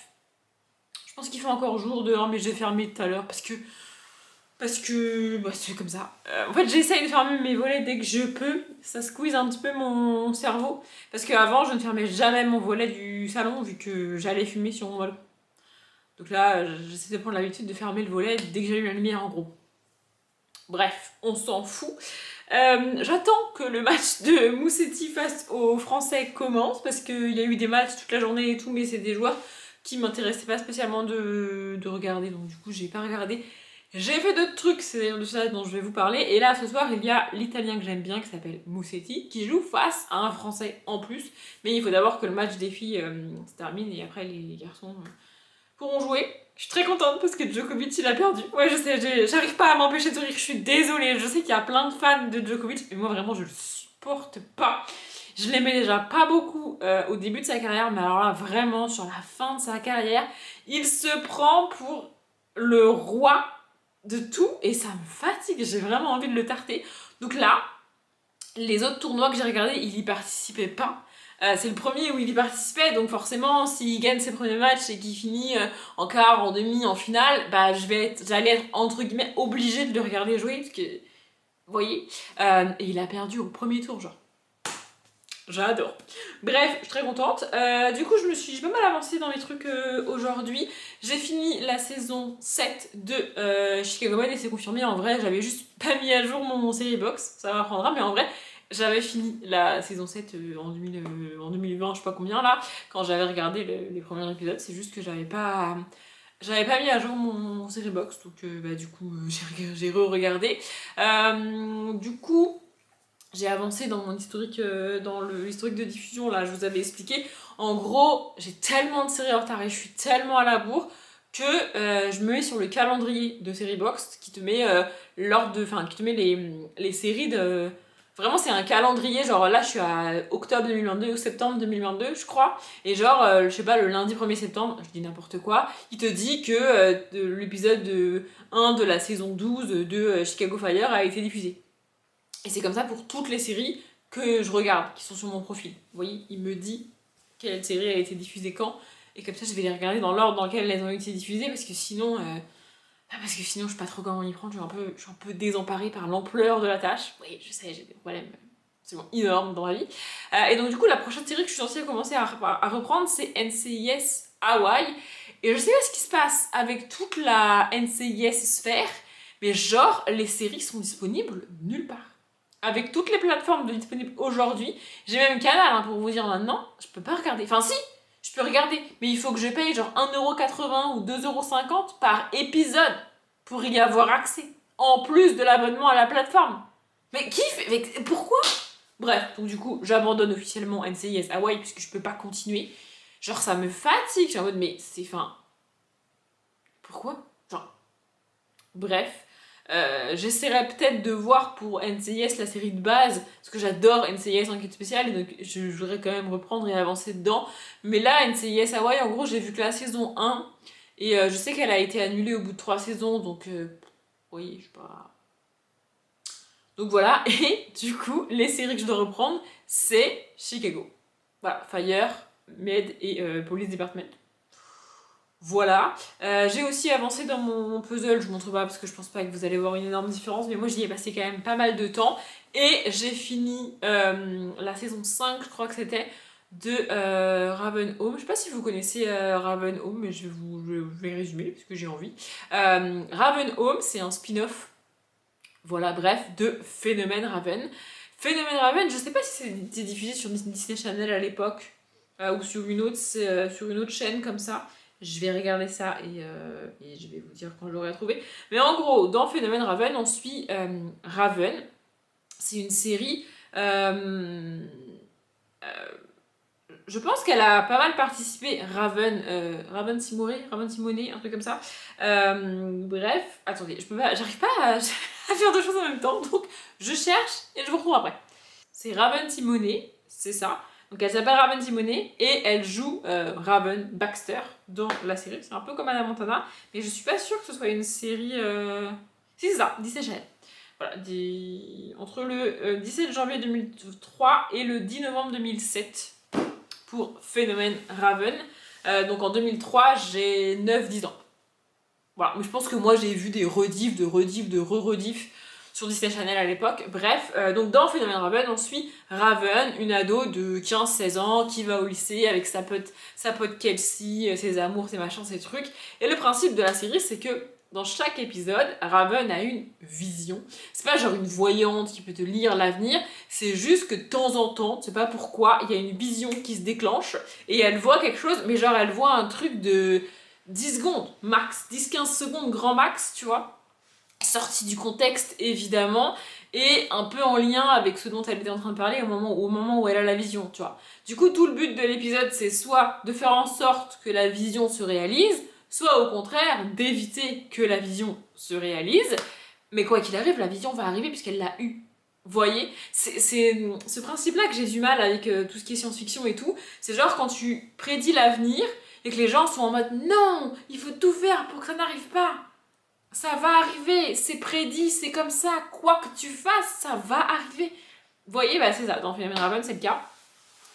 Je pense qu'il fait encore jour dehors, mais j'ai fermé tout à l'heure parce que c'est comme ça. En fait, j'essaye de fermer mes volets dès que je peux. Ça squeeze un petit peu mon cerveau. Parce qu'avant, je ne fermais jamais mon volet du salon vu que j'allais fumer sur mon balcon. Donc là, j'essaie de prendre l'habitude de fermer le volet dès que j'allume la lumière en gros. Bref, on s'en fout. J'attends que le match de Moussetti face aux Français commence parce qu'il y a eu des matchs toute la journée et tout, mais c'est des joueurs qui m'intéressaient pas spécialement de regarder, donc du coup j'ai pas regardé. J'ai fait d'autres trucs, c'est de ça dont je vais vous parler, et là ce soir il y a l'italien que j'aime bien qui s'appelle Moussetti qui joue face à un français en plus, mais il faut d'abord que le match des filles se termine et après les garçons pourront jouer. Je suis très contente parce que Djokovic il a perdu. Ouais, je sais, j'arrive pas à m'empêcher de rire, je suis désolée, je sais qu'il y a plein de fans de Djokovic, mais moi vraiment je le supporte pas. Je l'aimais déjà pas beaucoup au début de sa carrière, mais alors là, vraiment, sur la fin de sa carrière, il se prend pour le roi de tout et ça me fatigue, j'ai vraiment envie de le tarter. Donc là, les autres tournois que j'ai regardés, il y participait pas. C'est le premier où il y participait, donc forcément, s'il gagne ses premiers matchs et qu'il finit en quart, en demi, en finale, bah j'allais être entre guillemets obligée de le regarder jouer, parce que, vous voyez, et il a perdu au premier tour, genre. J'adore. Bref, je suis très contente. Du coup, j'ai pas mal avancé dans mes trucs aujourd'hui. J'ai fini la saison 7 de Chicago Med et c'est confirmé. En vrai, j'avais juste pas mis à jour mon série box. Ça m'apprendra, mais en vrai, j'avais fini la saison 7 en 2020, je sais pas combien là, quand j'avais regardé les premiers épisodes. C'est juste que j'avais pas mis à jour mon série box, donc bah, du coup, j'ai re-regardé. Du coup. J'ai avancé dans mon historique, dans l'historique de diffusion, là, je vous avais expliqué. En gros, j'ai tellement de séries en retard et je suis tellement à la bourre que je me mets sur le calendrier de Seriebox qui te met l'ordre de. Enfin, qui te met les séries de. Vraiment, c'est un calendrier, genre là, je suis à octobre 2022 ou septembre 2022, je crois. Et genre, je sais pas, le lundi 1er septembre, je dis n'importe quoi, il te dit que l'épisode 1 de la saison 12 de Chicago Fire a été diffusé. Et c'est comme ça pour toutes les séries que je regarde, qui sont sur mon profil. Vous voyez, il me dit quelle série a été diffusée quand, et comme ça je vais les regarder dans l'ordre dans lequel elles ont été diffusées, parce que sinon je sais pas trop comment y prendre, je suis un peu désemparée par l'ampleur de la tâche. Oui, je sais, j'ai des problèmes absolument énormes dans la vie. Et donc du coup, la prochaine série que je suis censée commencer à reprendre, c'est NCIS Hawaii. Et je sais pas ce qui se passe avec toute la NCIS sphère, mais genre, les séries sont disponibles nulle part. Avec toutes les plateformes disponibles aujourd'hui, j'ai même Canal pour vous dire maintenant, je peux pas regarder. Enfin si, je peux regarder, mais il faut que je paye genre 1,80€ ou 2,50€ par épisode pour y avoir accès. En plus de l'abonnement à la plateforme. Mais qui fait... Mais pourquoi? Bref, donc du coup, j'abandonne officiellement NCIS Hawaii puisque je peux pas continuer. Genre ça me fatigue, je suis en mode mais c'est fin. Pourquoi? Genre. Bref. J'essaierai peut-être de voir pour NCIS la série de base, parce que j'adore NCIS Enquête Spéciale, et donc je voudrais quand même reprendre et avancer dedans. Mais là, NCIS Hawaii, en gros, j'ai vu que la saison 1, et je sais qu'elle a été annulée au bout de 3 saisons, donc oui, je sais pas. Donc voilà, et du coup, les séries que je dois reprendre, c'est Chicago. Voilà, Fire, Med et Police Department. Voilà. J'ai aussi avancé dans mon puzzle, je vous montre pas parce que je pense pas que vous allez voir une énorme différence, mais moi j'y ai passé quand même pas mal de temps. Et j'ai fini la saison 5, je crois que c'était, de Raven Home. Je sais pas si vous connaissez Raven Home, mais je vais résumer parce que j'ai envie. Raven Home, c'est un spin-off, voilà, bref, de Phénomène Raven. Phénomène Raven, je sais pas si c'était diffusé sur Disney Channel à l'époque ou sur une autre chaîne comme ça. Je vais regarder ça et je vais vous dire quand je l'aurai trouvé. Mais en gros, dans Phénomène Raven, on suit Raven. C'est une série. Je pense qu'elle a pas mal participé. Raven Simone, un truc comme ça. Bref, attendez, j'arrive pas à faire deux choses en même temps. Donc je cherche et je vous retrouve après. C'est Raven Simone, c'est ça. Donc elle s'appelle Raven Simone et elle joue Raven Baxter dans la série. C'est un peu comme Anna Montana, mais je suis pas sûre que ce soit une série... Si c'est ça, Disney Channel. Voilà, entre le 17 janvier 2003 et le 10 novembre 2007 pour Phénomène Raven. Donc en 2003, j'ai 9-10 ans. Voilà, mais je pense que moi j'ai vu des rediffs, de re-rediffs sur Disney Channel à l'époque. Bref, donc dans Phénomène Raven, on suit Raven, une ado de 15-16 ans qui va au lycée avec sa pote Kelsey, ses amours, ses machins, ses trucs. Et le principe de la série, c'est que dans chaque épisode, Raven a une vision. C'est pas genre une voyante qui peut te lire l'avenir, c'est juste que de temps en temps, je sais pas pourquoi, il y a une vision qui se déclenche et elle voit quelque chose, mais genre elle voit un truc de 10 secondes max, 10-15 secondes grand max, tu vois. Sorti du contexte évidemment et un peu en lien avec ce dont elle était en train de parler au moment où elle a la vision, tu vois. Du coup, tout le but de l'épisode, c'est soit de faire en sorte que la vision se réalise, soit au contraire d'éviter que la vision se réalise, mais quoi qu'il arrive, la vision va arriver puisqu'elle l'a eue. Vous voyez, c'est ce principe-là que j'ai du mal avec tout ce qui est science-fiction et tout. C'est genre quand tu prédis l'avenir et que les gens sont en mode non, il faut tout faire pour que ça n'arrive pas. Ça va arriver, c'est prédit, c'est comme ça, quoi que tu fasses, ça va arriver. Vous voyez, bah c'est ça, dans Phénomène Raven, c'est le cas.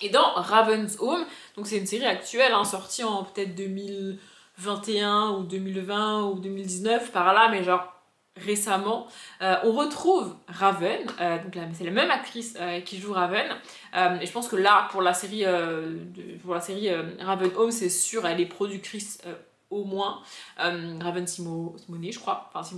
Et dans Raven's Home, donc c'est une série actuelle, hein, sortie en peut-être 2021 ou 2020 ou 2019, par là, mais genre récemment, on retrouve Raven, donc c'est la même actrice qui joue Raven, et je pense que là pour la série, Raven Home, c'est sûr, elle est productrice au moins, Raven Simonet je crois, enfin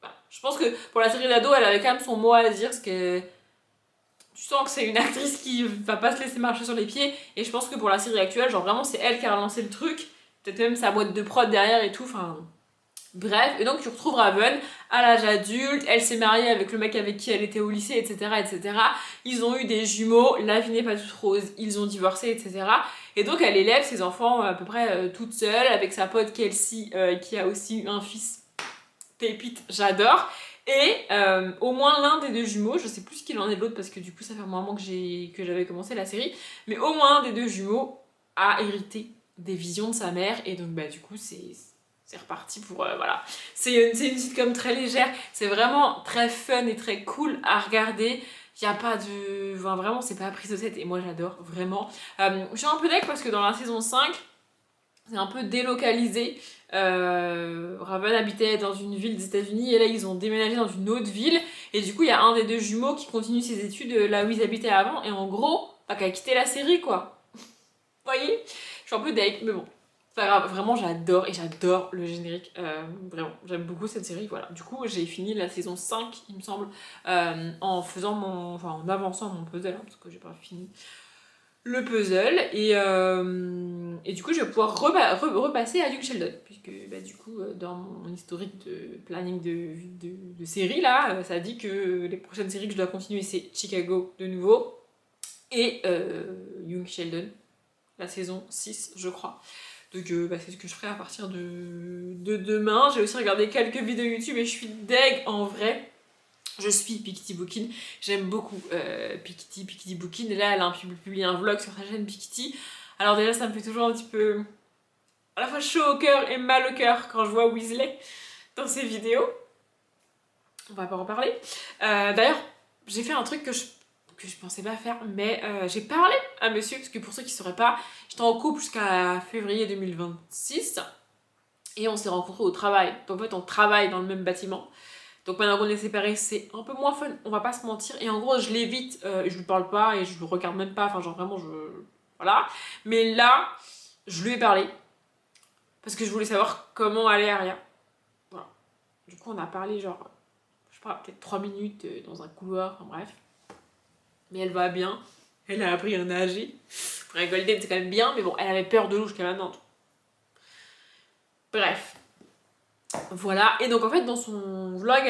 voilà. Je pense que pour la série d'ado elle avait quand même son mot à dire, parce que tu sens que c'est une actrice qui va pas se laisser marcher sur les pieds, et je pense que pour la série actuelle, genre vraiment c'est elle qui a relancé le truc, peut-être même sa boîte de prod derrière et tout, enfin bref. Et donc tu retrouves Raven à l'âge adulte, elle s'est mariée avec le mec avec qui elle était au lycée, etc. etc. Ils ont eu des jumeaux, la vie n'est pas toute rose, ils ont divorcé, etc. Et donc elle élève ses enfants à peu près toute seule, avec sa pote Kelsey, qui a aussi eu un fils pépite, j'adore. Et au moins l'un des deux jumeaux, je sais plus ce qu'il en est de l'autre parce que du coup ça fait un moment que j'avais commencé la série, mais au moins un des deux jumeaux a hérité des visions de sa mère, et donc bah du coup c'est reparti pour voilà. C'est une sitcom très légère, c'est vraiment très fun et très cool à regarder. Il n'y a pas de... Enfin, vraiment, c'est pas prise de tête, et moi j'adore, vraiment. Je suis un peu deck parce que dans la saison 5, c'est un peu délocalisé. Raven habitait dans une ville des États-Unis et là ils ont déménagé dans une autre ville, et du coup il y a un des deux jumeaux qui continue ses études là où ils habitaient avant, et en gros, pas qu'à quitter la série quoi. Vous voyez, je suis un peu deg, mais bon, c'est pas grave, vraiment j'adore, et j'adore le générique, vraiment, j'aime beaucoup cette série, voilà. Du coup j'ai fini la saison 5, il me semble, en en avançant mon puzzle, hein, parce que j'ai pas fini le puzzle, et du coup je vais pouvoir repasser à Duke Sheldon, puisque bah, du coup dans mon historique de planning de séries là, ça dit que les prochaines séries que je dois continuer c'est Chicago de nouveau, et Young Sheldon, la saison 6 je crois. Donc bah, c'est ce que je ferai à partir de demain. J'ai aussi regardé quelques vidéos YouTube et je suis deg en vrai. Je suis Piketty Bookin, j'aime beaucoup Piketty Bookin, et là elle a publié un vlog sur sa chaîne Piketty. Alors déjà ça me fait toujours un petit peu à la fois chaud au cœur et mal au cœur quand je vois Weasley dans ses vidéos. On va pas en parler. D'ailleurs j'ai fait un truc que je pensais pas faire, mais j'ai parlé à monsieur, parce que pour ceux qui sauraient pas, j'étais en couple jusqu'à février 2026 et on s'est rencontrés au travail. Donc en fait on travaille dans le même bâtiment. Donc maintenant qu'on est séparés, c'est un peu moins fun, on va pas se mentir. Et en gros, je l'évite, je lui parle pas et je le regarde même pas. Enfin, genre vraiment, voilà. Mais là, je lui ai parlé. Parce que je voulais savoir comment allait Aria. Voilà. Du coup, on a parlé, genre, je sais pas, peut-être 3 minutes dans un couloir, enfin bref. Mais elle va bien. Elle a appris à nager. Pour un Golden, c'est quand même bien, mais bon, elle avait peur de l'eau jusqu'à maintenant. Bref. Voilà, et donc en fait dans son vlog,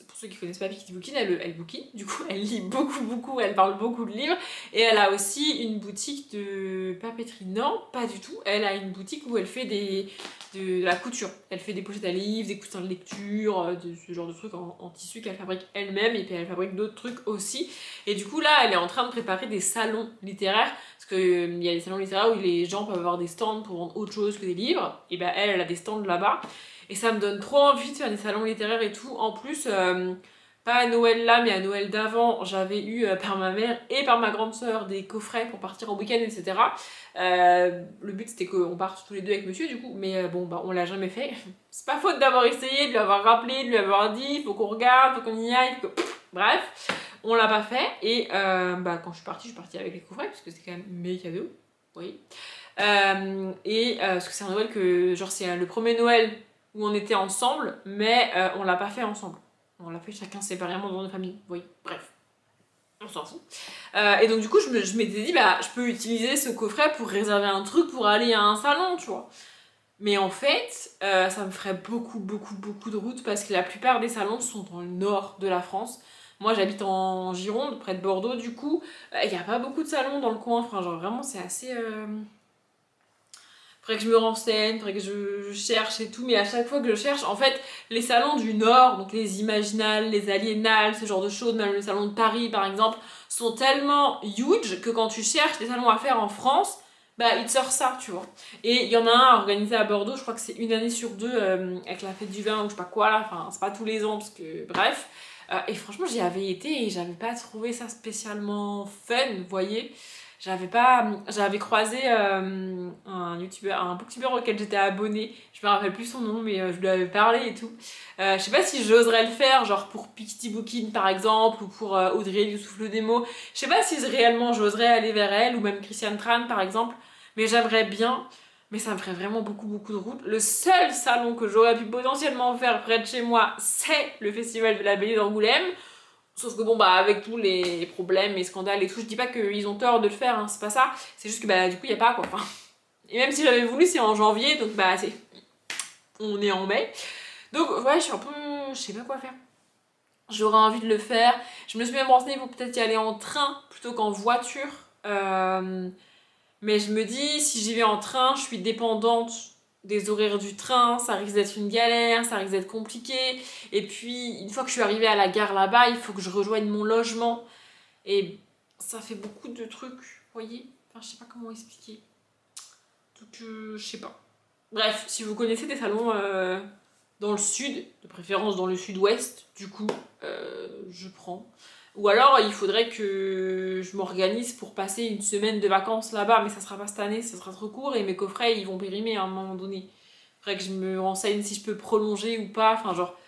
pour ceux qui connaissent pas Piketty Bookin, elle bookine, du coup elle lit beaucoup, elle parle beaucoup de livres, et elle a aussi une boutique de papeterie. Non, pas du tout, elle a une boutique où elle fait de la couture, elle fait des pochettes à livres, des coussins de lecture, ce genre de trucs en tissu qu'elle fabrique elle-même, et puis elle fabrique d'autres trucs aussi, et du coup là elle est en train de préparer des salons littéraires, parce qu'il y a des salons littéraires où les gens peuvent avoir des stands pour vendre autre chose que des livres, et ben elle a des stands là-bas, et ça me donne trop envie de faire des salons littéraires et tout. En plus, pas à Noël là, mais à Noël d'avant, j'avais eu par ma mère et par ma grande sœur des coffrets pour partir en week-end, etc. Le but c'était qu'on parte tous les deux avec monsieur du coup, mais bon, bah on l'a jamais fait. C'est pas faute d'avoir essayé, de lui avoir rappelé, de lui avoir dit, faut qu'on regarde, faut qu'on y aille, bref, on l'a pas fait, et bah quand je suis partie avec les coffrets, parce que c'était quand même mes cadeaux, oui. Parce que c'est un Noël que, genre c'est le premier Noël où on était ensemble, mais on l'a pas fait ensemble. On l'a fait chacun séparément dans nos familles. Oui, bref. On s'en fout. Et donc du coup, je m'étais dit, bah, je peux utiliser ce coffret pour réserver un truc pour aller à un salon, tu vois. Mais en fait, ça me ferait beaucoup de route, parce que la plupart des salons sont dans le nord de la France. Moi, j'habite en Gironde, près de Bordeaux, du coup. Il n'y a pas beaucoup de salons dans le coin. Enfin, genre vraiment, c'est assez... Faudrait que je me renseigne, faudrait que je cherche et tout, mais à chaque fois que je cherche, en fait, les salons du Nord, donc les Imaginales, les Aliénales, ce genre de choses, même le salon de Paris par exemple, sont tellement huge que quand tu cherches des salons à faire en France, bah il te sort ça, tu vois. Et il y en a un organisé à Bordeaux, je crois que c'est une année sur deux, avec la fête du vin ou je sais pas quoi là, enfin c'est pas tous les ans parce que bref. Et franchement j'y avais été et j'avais pas trouvé ça spécialement fun, vous voyez. J'avais croisé un booktubeur auquel j'étais abonnée, je me rappelle plus son nom, mais je lui avais parlé et tout. Je sais pas si j'oserais le faire, genre pour Pixie Bookin par exemple, ou pour Audrey du Souffle des mots. Je sais pas si réellement j'oserais aller vers elle, ou même Christiane Tran par exemple, mais j'aimerais bien. Mais ça me ferait vraiment beaucoup de route. Le seul salon que j'aurais pu potentiellement faire près de chez moi, c'est le festival de la BD d'Angoulême. Sauf que bon, bah, avec tous les problèmes et scandales et tout, je dis pas qu'ils ont tort de le faire, hein, c'est pas ça. C'est juste que, bah, du coup, y a pas quoi. Enfin, et même si j'avais voulu, c'est en janvier, donc, bah, c'est. On est en mai. Donc, ouais, je suis un peu. Je sais pas quoi faire. J'aurais envie de le faire. Je me suis même renseignée pour peut-être y aller en train plutôt qu'en voiture. Mais je me dis, si j'y vais en train, je suis dépendante des horaires du train, ça risque d'être une galère, ça risque d'être compliqué. Et puis, une fois que je suis arrivée à la gare là-bas, il faut que je rejoigne mon logement. Et ça fait beaucoup de trucs, vous voyez. Enfin, je sais pas comment expliquer. Donc, je sais pas. Bref, si vous connaissez des salons dans le sud, de préférence dans le sud-ouest, du coup, je prends. Ou alors, il faudrait que je m'organise pour passer une semaine de vacances là-bas, mais ça sera pas cette année, ça sera trop court et mes coffrets, ils vont périmer à un moment donné. Il faudrait que je me renseigne si je peux prolonger ou pas, enfin genre...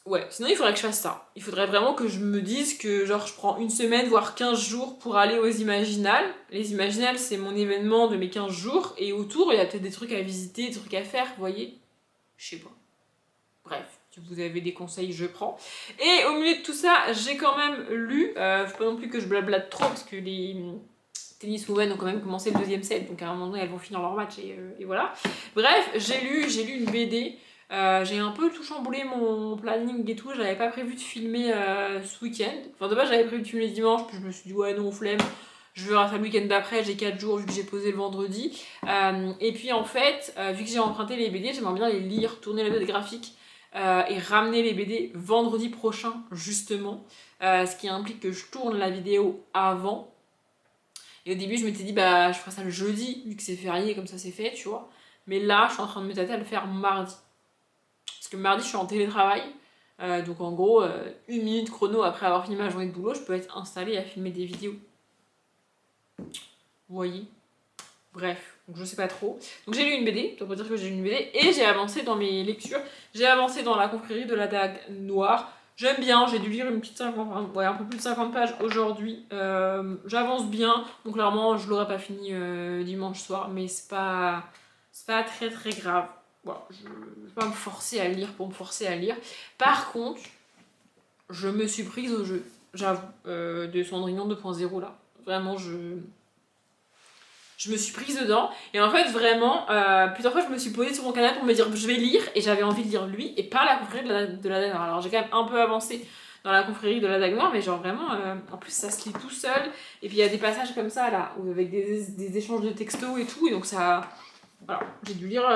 Ouais, sinon il faudrait que je fasse ça. Il faudrait vraiment que je me dise que genre je prends une semaine, voire 15 jours pour aller aux Imaginales. Les Imaginales, c'est mon événement de mes 15 jours, et autour, il y a peut-être des trucs à visiter, des trucs à faire, vous voyez. Je sais pas. Bref, si vous avez des conseils, je prends. Et au milieu de tout ça, j'ai quand même lu, faut pas non plus que je blablate trop, parce que les tennis women ont quand même commencé le deuxième set, donc à un moment donné, elles vont finir leur match, et voilà. Bref, j'ai lu une BD, j'ai un peu tout chamboulé mon planning et tout, j'avais pas prévu de filmer ce week-end. Enfin, de base, j'avais prévu de filmer dimanche, puis je me suis dit, ouais, non, flemme. Je verrai ça le week-end d'après, j'ai 4 jours vu que j'ai posé le vendredi. Et puis en fait, vu que j'ai emprunté les BD, j'aimerais bien les lire, tourner la BD graphique et ramener les BD vendredi prochain, justement. Ce qui implique que je tourne la vidéo avant. Et au début, je m'étais dit, bah, je ferai ça le jeudi, vu que c'est férié, comme ça c'est fait, tu vois. Mais là, je suis en train de me tâter à le faire mardi. Parce que mardi, je suis en télétravail. Donc en gros, 1 minute chrono après avoir fini ma journée de boulot, je peux être installée à filmer des vidéos. Vous voyez. Bref, donc je sais pas trop. Donc j'ai lu une BD, on peut dire que j'ai lu une BD, et j'ai avancé dans mes lectures. J'ai avancé dans La confrérie de la dague noire. J'aime bien, j'ai dû lire une petite 50, ouais, un peu plus de 50 pages aujourd'hui. J'avance bien, donc clairement je l'aurais pas fini dimanche soir, mais c'est pas très grave. Voilà, je vais pas me forcer à lire pour me forcer à lire. Par contre, je me suis prise au jeu, j'avoue, de Cendrillon 2.0 là. Vraiment, je me suis prise dedans, et en fait vraiment plusieurs fois je me suis posée sur mon canapé pour me dire je vais lire, et j'avais envie de lire lui et pas La confrérie de la dague noire. Alors j'ai quand même un peu avancé dans La confrérie de la dague noire, mais genre vraiment en plus ça se lit tout seul, et puis il y a des passages comme ça là où, avec des échanges de textos et tout, et donc ça, voilà, j'ai dû lire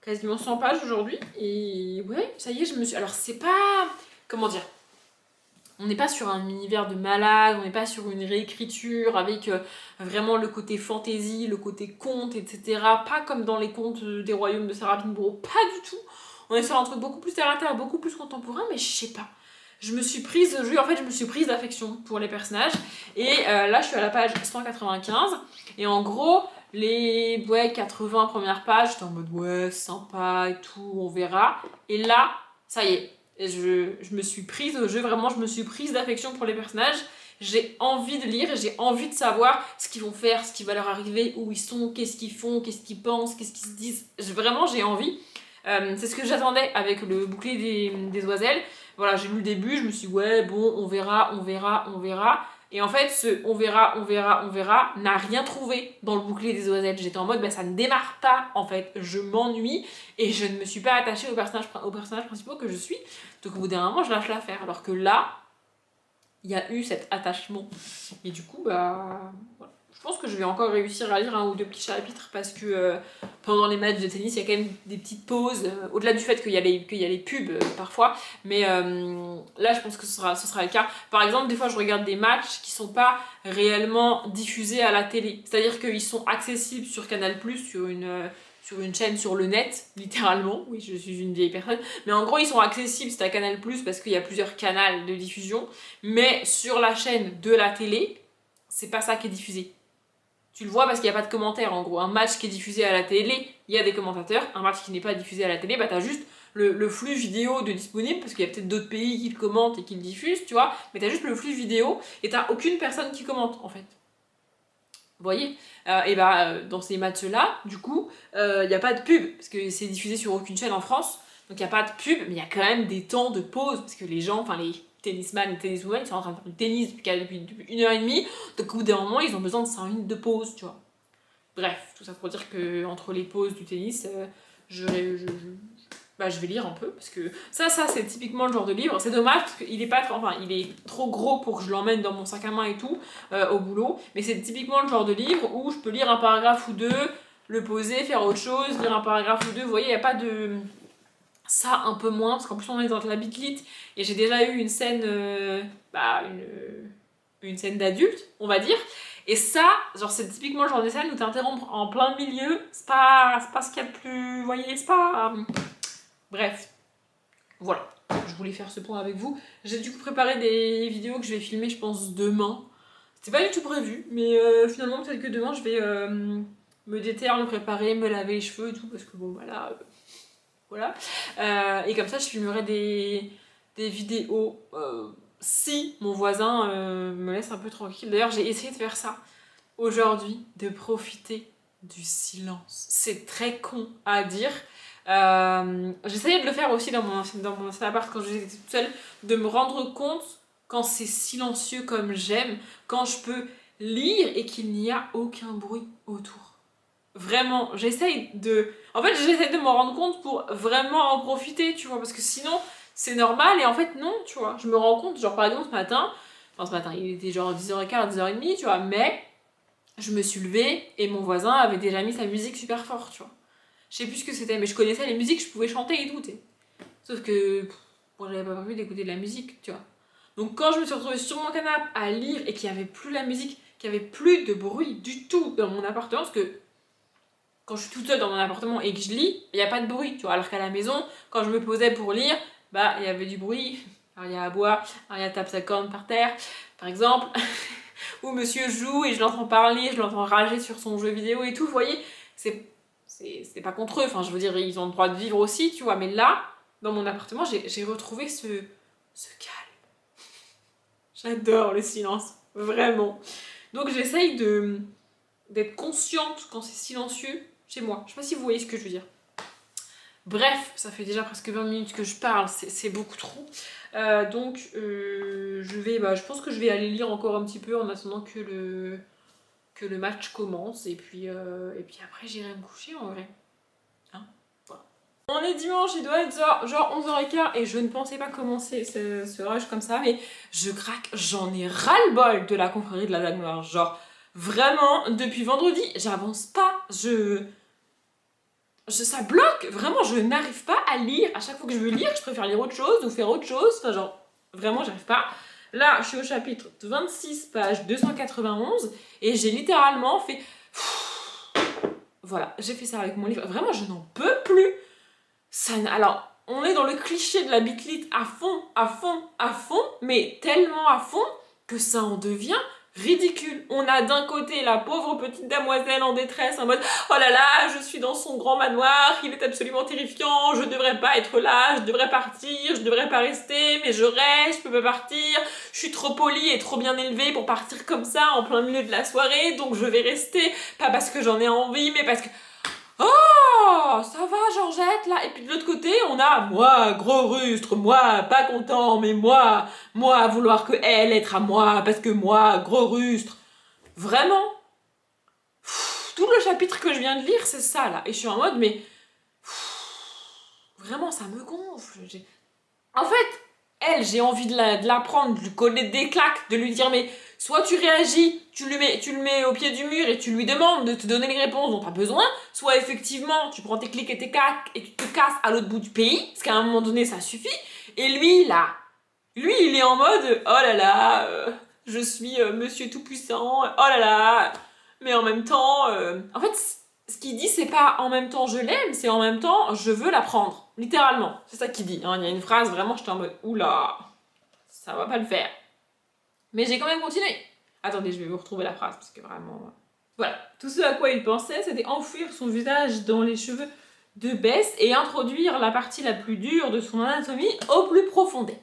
quasiment 100 pages aujourd'hui, et ouais, ça y est, je me suis, alors c'est pas, comment dire, on n'est pas sur un univers de malade, on n'est pas sur une réécriture avec vraiment le côté fantasy, le côté conte, etc. Pas comme dans les contes des royaumes de Sarah Pinborough, pas du tout. On est sur un truc beaucoup plus terre à terre, beaucoup plus contemporain, mais je sais pas. Je me suis prise au jeu, en fait je me suis prise d'affection pour les personnages. Et là je suis à la page 195, et en gros les 80 premières pages, j'étais en mode ouais sympa et tout, on verra. Et là, ça y est. Et je me suis prise au jeu, vraiment, je me suis prise d'affection pour les personnages. J'ai envie de lire et j'ai envie de savoir ce qu'ils vont faire, ce qui va leur arriver, où ils sont, qu'est-ce qu'ils font, qu'est-ce qu'ils pensent, qu'est-ce qu'ils se disent. Vraiment, j'ai envie. C'est ce que j'attendais avec le bouclier des oiselles. Voilà, j'ai lu le début, je me suis dit, ouais, bon, on verra, on verra, on verra. Et en fait, ce on verra, on verra, on verra n'a rien trouvé dans le bouclier des oiselles. J'étais en mode, bah, ça ne démarre pas, en fait. Je m'ennuie et je ne me suis pas attachée aux personnages principaux que je suis. Donc au bout d'un moment, je lâche l'affaire. Alors que là, il y a eu cet attachement. Et du coup, bah, voilà. Je pense que je vais encore réussir à lire un ou deux petits chapitres parce que pendant les matchs de tennis, il y a quand même des petites pauses, au-delà du fait qu'il y a les pubs parfois, mais là je pense que ce sera le cas. Par exemple, des fois je regarde des matchs qui sont pas réellement diffusés à la télé, c'est-à-dire qu'ils sont accessibles sur Canal+, sur une chaîne sur le net, littéralement. Oui, je suis une vieille personne. Mais en gros, ils sont accessibles, c'est à Canal+, parce qu'il y a plusieurs canaux de diffusion. Mais sur la chaîne de la télé, c'est pas ça qui est diffusé. Tu le vois parce qu'il n'y a pas de commentaires, en gros. Un match qui est diffusé à la télé, il y a des commentateurs. Un match qui n'est pas diffusé à la télé, bah t'as juste le flux vidéo de disponible, parce qu'il y a peut-être d'autres pays qui le commentent et qui le diffusent, tu vois. Mais t'as juste le flux vidéo et t'as aucune personne qui commente, en fait. Vous voyez dans ces matchs-là, du coup, il n'y a pas de pub, parce que c'est diffusé sur aucune chaîne en France. Donc il n'y a pas de pub, mais il y a quand même des temps de pause, parce que les gens, enfin les tennisman et tenniswomen, ils sont en train de faire du tennis depuis 1h30, donc au bout d'un moment, ils ont besoin de 5 minutes de pause, tu vois. Bref, tout ça pour dire que entre les pauses du tennis, je vais lire un peu, parce que ça c'est typiquement le genre de livre. C'est dommage, parce qu'il est pas il est trop gros pour que je l'emmène dans mon sac à main et tout, au boulot, mais c'est typiquement le genre de livre où je peux lire un paragraphe ou deux, le poser, faire autre chose, lire un paragraphe ou deux, vous voyez, il n'y a pas de... Ça, un peu moins, parce qu'en plus on est dans la bitlit, et j'ai déjà eu une scène, une scène d'adulte, on va dire, et ça, genre c'est typiquement le genre de scène où t'interrompre en plein milieu, c'est pas ce qu'il y a de plus, vous voyez, c'est pas... Bref, voilà, je voulais faire ce point avec vous. J'ai du coup préparé des vidéos que je vais filmer, je pense, demain. C'était pas du tout prévu, mais finalement peut-être que demain je vais me déterre, me préparer, me laver les cheveux et tout, parce que bon, voilà. Et comme ça, je filmerai des vidéos si mon voisin me laisse un peu tranquille. D'ailleurs, j'ai essayé de faire ça aujourd'hui, de profiter du silence. C'est très con à dire. J'essayais de le faire aussi dans mon ancien appart quand j'étais toute seule, de me rendre compte quand c'est silencieux comme j'aime, quand je peux lire et qu'il n'y a aucun bruit autour. Vraiment, j'essaye de m'en rendre compte pour vraiment en profiter, tu vois, parce que sinon, c'est normal, et en fait, non, tu vois. Je me rends compte, genre, par exemple, ce matin, il était genre 10h15, 10h30, tu vois, mais je me suis levée, et mon voisin avait déjà mis sa musique super fort, tu vois. Je sais plus ce que c'était, mais je connaissais les musiques, je pouvais chanter et tout, tu sais. Sauf que, moi, j'avais pas prévu d'écouter de la musique, tu vois. Donc, quand je me suis retrouvée sur mon canapé à lire, et qu'il y avait plus la musique, qu'il y avait plus de bruit du tout dans mon appartement, parce que quand je suis toute seule dans mon appartement et que je lis, il n'y a pas de bruit, tu vois. Alors qu'à la maison, quand je me posais pour lire, il y avait du bruit. Aria aboie, Aria tape sa corne par terre, par exemple. Ou monsieur joue et je l'entends parler, je l'entends rager sur son jeu vidéo et tout, vous voyez. C'est pas contre eux, enfin je veux dire, ils ont le droit de vivre aussi, tu vois. Mais là, dans mon appartement, j'ai retrouvé ce calme. J'adore le silence, vraiment. Donc j'essaye d'être consciente quand c'est silencieux chez moi. Je sais pas si vous voyez ce que je veux dire. Bref, ça fait déjà presque 20 minutes que je parle, c'est beaucoup trop. Donc, je pense que je vais aller lire encore un petit peu en attendant que le match commence. Et puis après, j'irai me coucher en vrai. Hein, voilà. On est dimanche, il doit être genre 11h15 et je ne pensais pas commencer ce rush comme ça, mais je craque, j'en ai ras-le-bol de la confrérie de la Dague Noire. Genre, vraiment, depuis vendredi, j'avance pas, ça bloque, vraiment, je n'arrive pas à lire. À chaque fois que je veux lire, je préfère lire autre chose ou faire autre chose. Enfin, genre, vraiment, j'arrive pas. Là, je suis au chapitre 26, page 291, et j'ai littéralement fait... Voilà, j'ai fait ça avec mon livre. Vraiment, je n'en peux plus. Alors, on est dans le cliché de la bitlit à fond, mais tellement à fond que ça en devient ridicule. On a d'un côté la pauvre petite damoiselle en détresse en mode « Oh là là, je suis dans son grand manoir, il est absolument terrifiant, je devrais pas être là, je devrais partir, je devrais pas rester, mais je reste, je peux pas partir, je suis trop polie et trop bien élevée pour partir comme ça en plein milieu de la soirée, donc je vais rester, pas parce que j'en ai envie, mais parce que... Oh, ça va Georgette là. Et puis de l'autre côté, on a moi, gros rustre, moi, pas content, mais moi, à vouloir que elle être à moi, parce que moi, gros rustre. Vraiment, tout le chapitre que je viens de lire, c'est ça là. Et je suis en mode, mais vraiment, ça me gonfle. En fait, j'ai envie de la prendre, de lui coller des claques, de lui dire, mais soit tu réagis, tu le mets au pied du mur et tu lui demandes de te donner les réponses dont tu as besoin, soit effectivement tu prends tes clics et tes claques et tu te casses à l'autre bout du pays, parce qu'à un moment donné ça suffit. Et lui là, il est en mode oh là là, je suis monsieur tout puissant, oh là là, mais en même temps, en fait ce qu'il dit c'est pas en même temps je l'aime, c'est en même temps je veux la prendre, littéralement, c'est ça qu'il dit. Hein. Il y a une phrase vraiment j'étais en mode oula, ça va pas le faire. Mais j'ai quand même continué. Attendez, je vais vous retrouver la phrase parce que vraiment... Voilà, tout ce à quoi il pensait, c'était enfouir son visage dans les cheveux de Bess et introduire la partie la plus dure de son anatomie au plus profondé.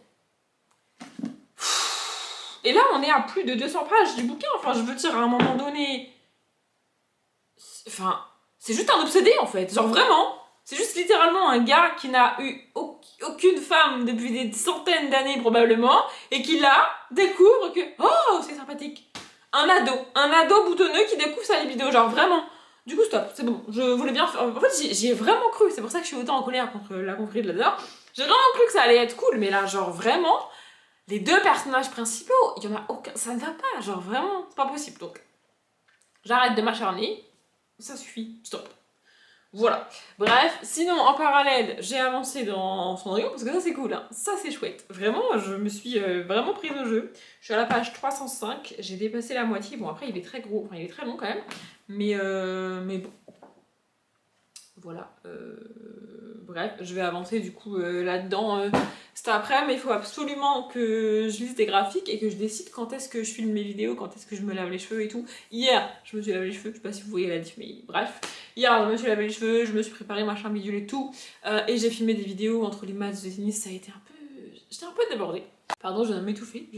Et là, on est à plus de 200 pages du bouquin. Enfin, je veux dire, à un moment donné... Enfin, c'est juste un obsédé, en fait. Genre, vraiment. C'est juste littéralement un gars qui n'a eu aucune femme depuis des centaines d'années, probablement, et qui, là, découvre que... Oh, c'est sympathique. Un ado boutonneux qui découvre sa libido. Genre, vraiment. Du coup, stop. C'est bon. Je voulais bien faire... En fait, j'y ai vraiment cru. C'est pour ça que je suis autant en colère contre la confrérie de Lazare. J'ai vraiment cru que ça allait être cool, mais là, genre, vraiment... Les deux personnages principaux, il y en a aucun, ça ne va pas, genre vraiment, c'est pas possible. Donc, j'arrête de m'acharner, ça suffit, stop. Voilà. Bref, sinon en parallèle, j'ai avancé dans Cendrillon parce que ça c'est cool, hein. Ça c'est chouette. Vraiment, je me suis vraiment prise au jeu. Je suis à la page 305, j'ai dépassé la moitié. Bon, après il est très gros, enfin il est très long quand même, mais bon. Voilà. Bref, je vais avancer du coup là-dedans cet après, mais il faut absolument que je lise des graphiques et que je décide quand est-ce que je filme mes vidéos, quand est-ce que je me lave les cheveux et tout. Hier, je me suis lavé les cheveux, je sais pas si vous voyez la diff, mais bref. Hier, je me suis lavé les cheveux, je me suis préparé machin bidule et tout, et j'ai filmé des vidéos entre les matchs de tennis, ça a été un peu... J'étais un peu débordée. Pardon, je viens de m'étouffer,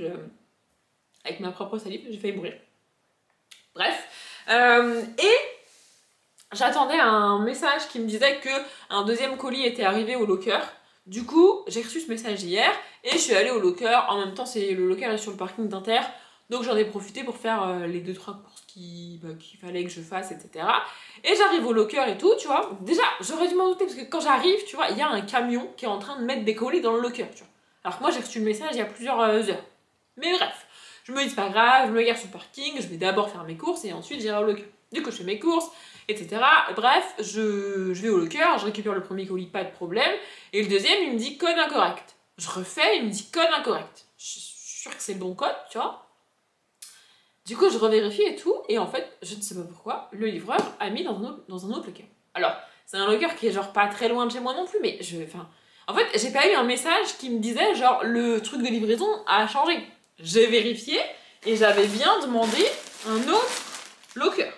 avec ma propre salive, j'ai failli mourir. Bref. Et... j'attendais un message qui me disait que un deuxième colis était arrivé au locker. Du coup, j'ai reçu ce message hier et je suis allée au locker. En même temps, le locker est sur le parking d'Inter. Donc j'en ai profité pour faire les 2-3 courses qu'il fallait que je fasse, etc. Et j'arrive au locker et tout, tu vois. Déjà, j'aurais dû m'en douter parce que quand j'arrive, tu vois, il y a un camion qui est en train de mettre des colis dans le locker, tu vois. Alors que moi, j'ai reçu le message il y a plusieurs heures. Mais bref, je me dis c'est pas grave, je me gare sur le parking, je vais d'abord faire mes courses et ensuite j'irai au locker. Du coup, je fais mes courses, etc. Bref, je vais au locker, je récupère le premier colis, pas de problème. Et le deuxième, il me dit code incorrect. Je refais, il me dit code incorrect. Je suis sûre que c'est le bon code, tu vois. Du coup, je revérifie et tout, et en fait, je ne sais pas pourquoi, le livreur a mis dans un autre locker. Alors, c'est un locker qui est genre pas très loin de chez moi non plus, mais en fait, j'ai pas eu un message qui me disait genre le truc de livraison a changé. J'ai vérifié, et j'avais bien demandé un autre locker.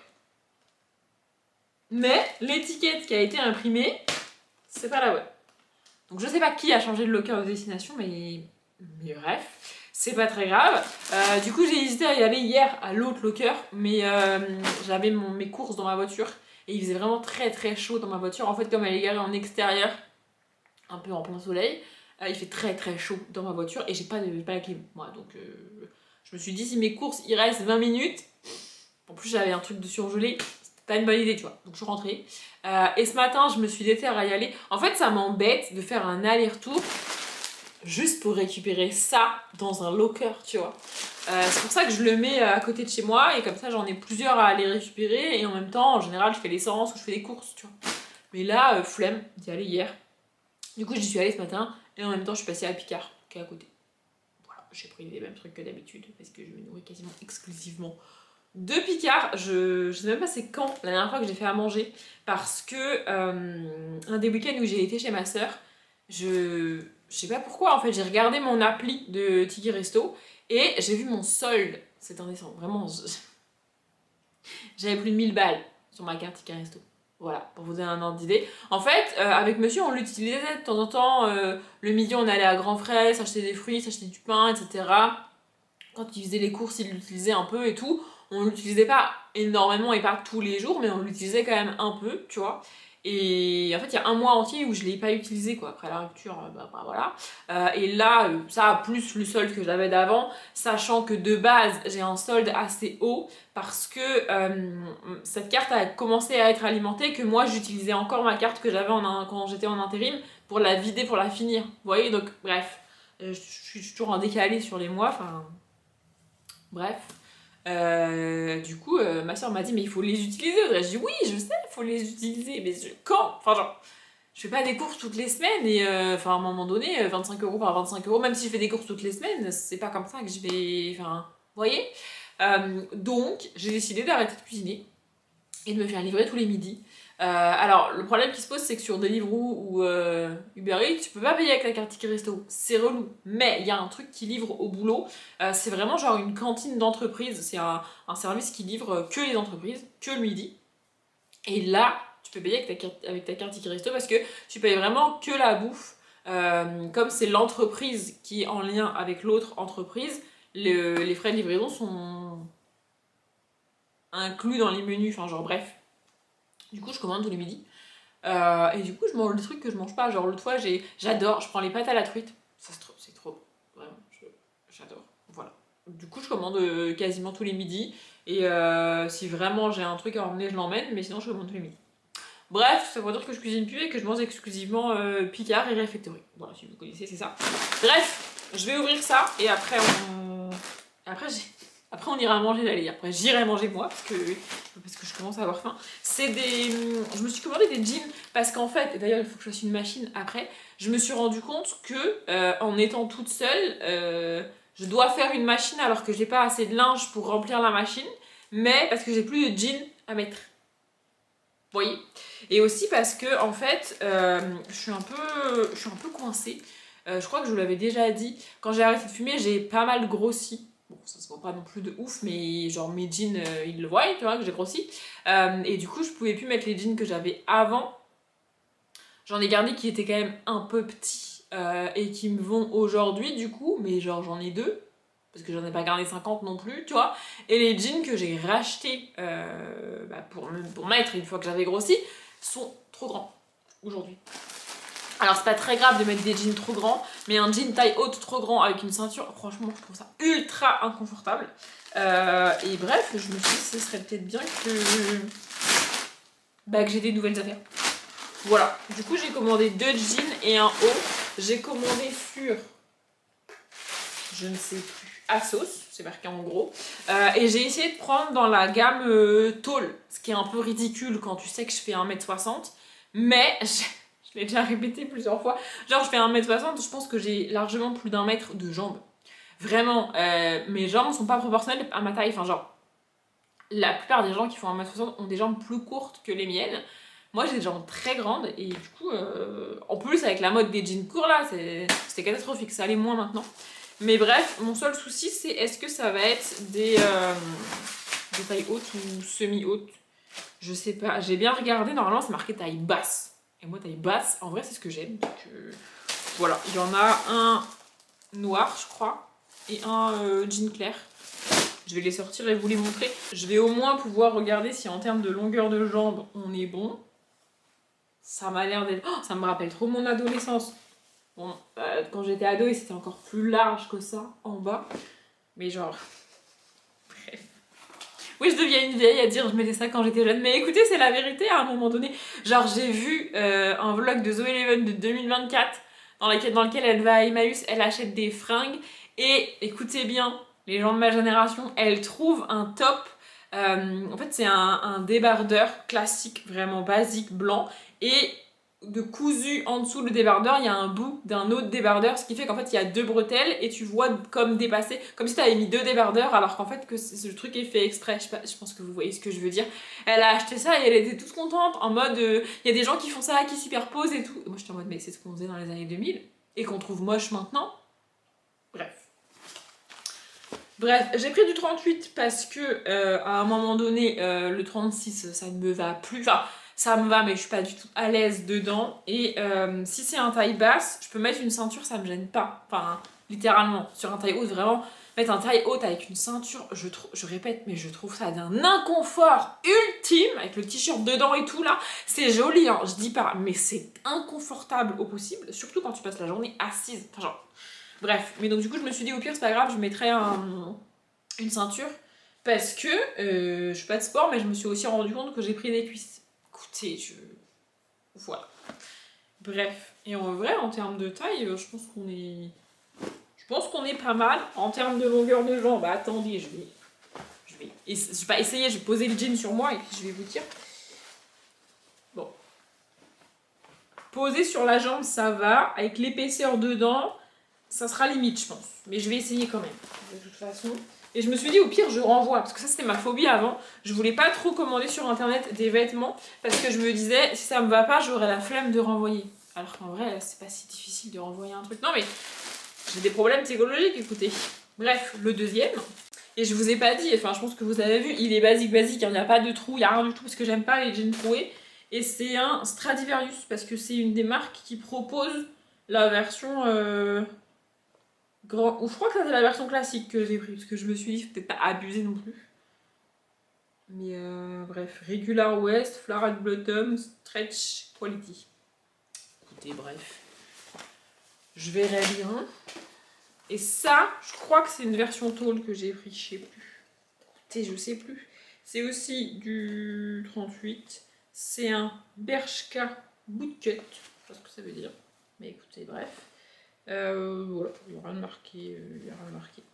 Mais l'étiquette qui a été imprimée, c'est pas la bonne. Donc je sais pas qui a changé de locker de destination, mais bref, c'est pas très grave. Du coup j'ai hésité à y aller hier à l'autre locker, mais j'avais mes courses dans ma voiture et il faisait vraiment très très chaud dans ma voiture. En fait, comme elle est garée en extérieur, un peu en plein soleil, il fait très très chaud dans ma voiture et j'ai pas la clim. Moi, donc je me suis dit si mes courses il reste 20 minutes, en plus j'avais un truc de surgelé, pas une bonne idée, tu vois. Donc je suis rentrée. Et ce matin, je me suis déterrée à y aller. En fait, ça m'embête de faire un aller-retour juste pour récupérer ça dans un locker, tu vois. C'est pour ça que je le mets à côté de chez moi et comme ça, j'en ai plusieurs à aller récupérer. Et en même temps, en général, je fais l'essence ou je fais des courses, tu vois. Mais là, flemme d'y aller hier. Du coup, j'y suis allée ce matin et en même temps, je suis passée à Picard, qui est à côté. Voilà, j'ai pris les mêmes trucs que d'habitude parce que je me nourris quasiment exclusivement de Picard. Je sais même pas c'est quand la dernière fois que j'ai fait à manger parce que un des week-ends où j'ai été chez ma soeur, je sais pas pourquoi en fait j'ai regardé mon appli de Tiki Resto et j'ai vu mon solde, c'était en décembre, vraiment j'avais plus de 1000 balles sur ma carte Tiki Resto. Voilà, pour vous donner un ordre d'idée. En fait, avec monsieur, on l'utilisait de temps en temps. Le midi, on allait à Grand Frais, s'acheter des fruits, s'acheter du pain, etc. Quand il faisait les courses, il l'utilisait un peu et tout. On l'utilisait pas énormément et pas tous les jours, mais on l'utilisait quand même un peu, tu vois. Et en fait, il y a un mois entier où je l'ai pas utilisé, quoi. Après la rupture, voilà. Et là, ça, plus le solde que j'avais d'avant, sachant que de base, j'ai un solde assez haut parce que cette carte a commencé à être alimentée, que moi, j'utilisais encore ma carte que j'avais quand j'étais en intérim pour la vider, pour la finir. Vous voyez, donc bref, je suis toujours en décalé sur les mois, enfin... Bref. Du coup, ma soeur m'a dit mais il faut les utiliser. Audrey. Je dis oui, je sais, il faut les utiliser, mais quand? Enfin genre, je fais pas des courses toutes les semaines et à un moment donné, 25 € par 25 €, même si je fais des courses toutes les semaines, c'est pas comme ça que je vais... Enfin, vous voyez. Donc, j'ai décidé d'arrêter de cuisiner et de me faire livrer tous les midis. Alors, le problème qui se pose, c'est que sur Deliveroo ou Uber Eats, tu peux pas payer avec la carte Ticket Resto. C'est relou. Mais il y a un truc qui livre au boulot. C'est vraiment genre une cantine d'entreprise. C'est un service qui livre que les entreprises, que le midi. Et là, tu peux payer avec ta carte Ticket Resto parce que tu payes vraiment que la bouffe. Comme c'est l'entreprise qui est en lien avec l'autre entreprise, les frais de livraison sont inclus dans les menus. Enfin, genre, bref. Du coup, je commande tous les midis. Et du coup, je mange des trucs que je mange pas. Genre, l'autre fois, j'adore, je prends les pâtes à la truite. Ça, c'est trop bon. Vraiment, j'adore. Voilà. Du coup, je commande quasiment tous les midis. Et si vraiment j'ai un truc à emmener, je l'emmène. Mais sinon, je commande tous les midis. Bref, ça veut dire que je cuisine plus et que je mange exclusivement Picard et Réfectory. Voilà, si vous connaissez, c'est ça. Bref, je vais ouvrir ça et après après on ira manger l'aller. Après j'irai manger moi parce que je commence à avoir faim. Je me suis commandé des jeans parce qu'en fait, d'ailleurs il faut que je fasse une machine après. Je me suis rendu compte que en étant toute seule, je dois faire une machine alors que j'ai pas assez de linge pour remplir la machine, mais parce que j'ai plus de jeans à mettre. Vous voyez. Et aussi parce que en fait, je suis un peu coincée. Je crois que je vous l'avais déjà dit. Quand j'ai arrêté de fumer, j'ai pas mal grossi. Bon, ça se voit pas non plus de ouf, mais genre mes jeans, ils le voient, tu vois, que j'ai grossi. Et du coup, je pouvais plus mettre les jeans que j'avais avant. J'en ai gardé qui étaient quand même un peu petits et qui me vont aujourd'hui, du coup, mais genre j'en ai deux. Parce que j'en ai pas gardé 50 non plus, tu vois. Et les jeans que j'ai rachetés pour mettre une fois que j'avais grossi sont trop grands aujourd'hui. Alors c'est pas très grave de mettre des jeans trop grands, mais un jean taille haute trop grand avec une ceinture, franchement je trouve ça ultra inconfortable. Et bref, je me suis dit ce serait peut-être bien que j'ai des nouvelles affaires. Voilà, du coup j'ai commandé 2 jeans et un haut. J'ai commandé sur, je ne sais plus, Asos, c'est marqué en gros. Et j'ai essayé de prendre dans la gamme tall, ce qui est un peu ridicule quand tu sais que je fais 1m60. Mais je l'ai déjà répété plusieurs fois. Genre je fais 1m60, je pense que j'ai largement plus d'un mètre de jambes. Vraiment, mes jambes sont pas proportionnelles à ma taille. Enfin genre, la plupart des gens qui font 1m60 ont des jambes plus courtes que les miennes. Moi j'ai des jambes très grandes et du coup, en plus avec la mode des jeans courts là, c'était catastrophique, ça allait moins maintenant. Mais bref, mon seul souci c'est est-ce que ça va être des tailles hautes ou semi-hautes. Je sais pas, j'ai bien regardé, normalement c'est marqué taille basse. Et moi taille basse, en vrai c'est ce que j'aime. Donc voilà, il y en a un noir je crois et un jean clair. Je vais les sortir et vous les montrer. Je vais au moins pouvoir regarder si en termes de longueur de jambe on est bon. Ça m'a l'air d'être... Oh, ça me rappelle trop mon adolescence. Bon, quand j'étais ado, c'était encore plus large que ça, en bas. Mais genre... Bref. Oui, je deviens une vieille à dire je mettais ça quand j'étais jeune. Mais écoutez, c'est la vérité à un moment donné. Genre, j'ai vu un vlog de Zoé Leven de 2024 dans lequel elle va à Emmaüs, elle achète des fringues. Et écoutez bien, les gens de ma génération, elle trouve un top. En fait, c'est un débardeur classique, vraiment basique, blanc. Et de cousu en dessous le débardeur, il y a un bout d'un autre débardeur, ce qui fait qu'en fait il y a 2 bretelles et tu vois comme dépasser, comme si tu avais mis 2 débardeurs alors qu'en fait que ce truc est fait exprès. Je pense que vous voyez ce que je veux dire. Elle a acheté ça et elle était toute contente en mode il y a des gens qui font ça, qui superposent et tout. Et moi j'étais en mode mais c'est ce qu'on faisait dans les années 2000 et qu'on trouve moche maintenant. Bref, j'ai pris du 38 parce que à un moment donné, le 36 ça ne me va plus. Enfin, ça me va, mais je suis pas du tout à l'aise dedans. Et si c'est un taille basse, je peux mettre une ceinture, ça me gêne pas. Enfin, littéralement, sur un taille haute, vraiment, mettre un taille haute avec une ceinture, je répète, mais je trouve ça d'un inconfort ultime, avec le t-shirt dedans et tout là. C'est joli, hein, je dis pas, mais c'est inconfortable au possible, surtout quand tu passes la journée assise. Enfin, genre. Bref, mais donc du coup je me suis dit au pire c'est pas grave, je mettrai une ceinture parce que je fais pas de sport mais je me suis aussi rendu compte que j'ai pris des cuisses. Écoutez, voilà. Bref, et en vrai en termes de taille, je pense qu'on est pas mal. En termes de longueur de jambe, bah attendez, je vais pas essayer, je vais poser le jean sur moi et puis je vais vous dire. Bon. Poser sur la jambe ça va, avec l'épaisseur dedans. Ça sera limite, je pense. Mais je vais essayer quand même. De toute façon. Et je me suis dit, au pire, je renvoie. Parce que ça, c'était ma phobie avant. Je voulais pas trop commander sur internet des vêtements. Parce que je me disais, si ça me va pas, j'aurais la flemme de renvoyer. Alors qu'en vrai, c'est pas si difficile de renvoyer un truc. Non, mais j'ai des problèmes psychologiques, écoutez. Bref, le deuxième. Et je vous ai pas dit, enfin, je pense que vous avez vu, il est basique. Il n'y a pas de trou, il n'y a rien du tout. Parce que j'aime pas les jeans troués. Et c'est un Stradivarius. Parce que c'est une des marques qui propose la version... Grand... Ou je crois que c'est la version classique que j'ai pris, parce que je me suis dit, peut-être pas abuser non plus. Mais bref, Regular West, Floral Bottom, Stretch Quality. Écoutez, bref. Je verrai bien. Et ça, je crois que c'est une version tôle que j'ai pris, je sais plus. Écoutez, je sais plus. C'est aussi du 38. C'est un Bershka Bootcut. Je sais pas ce que ça veut dire. Mais écoutez, bref. Voilà, il n'y a rien de marqué.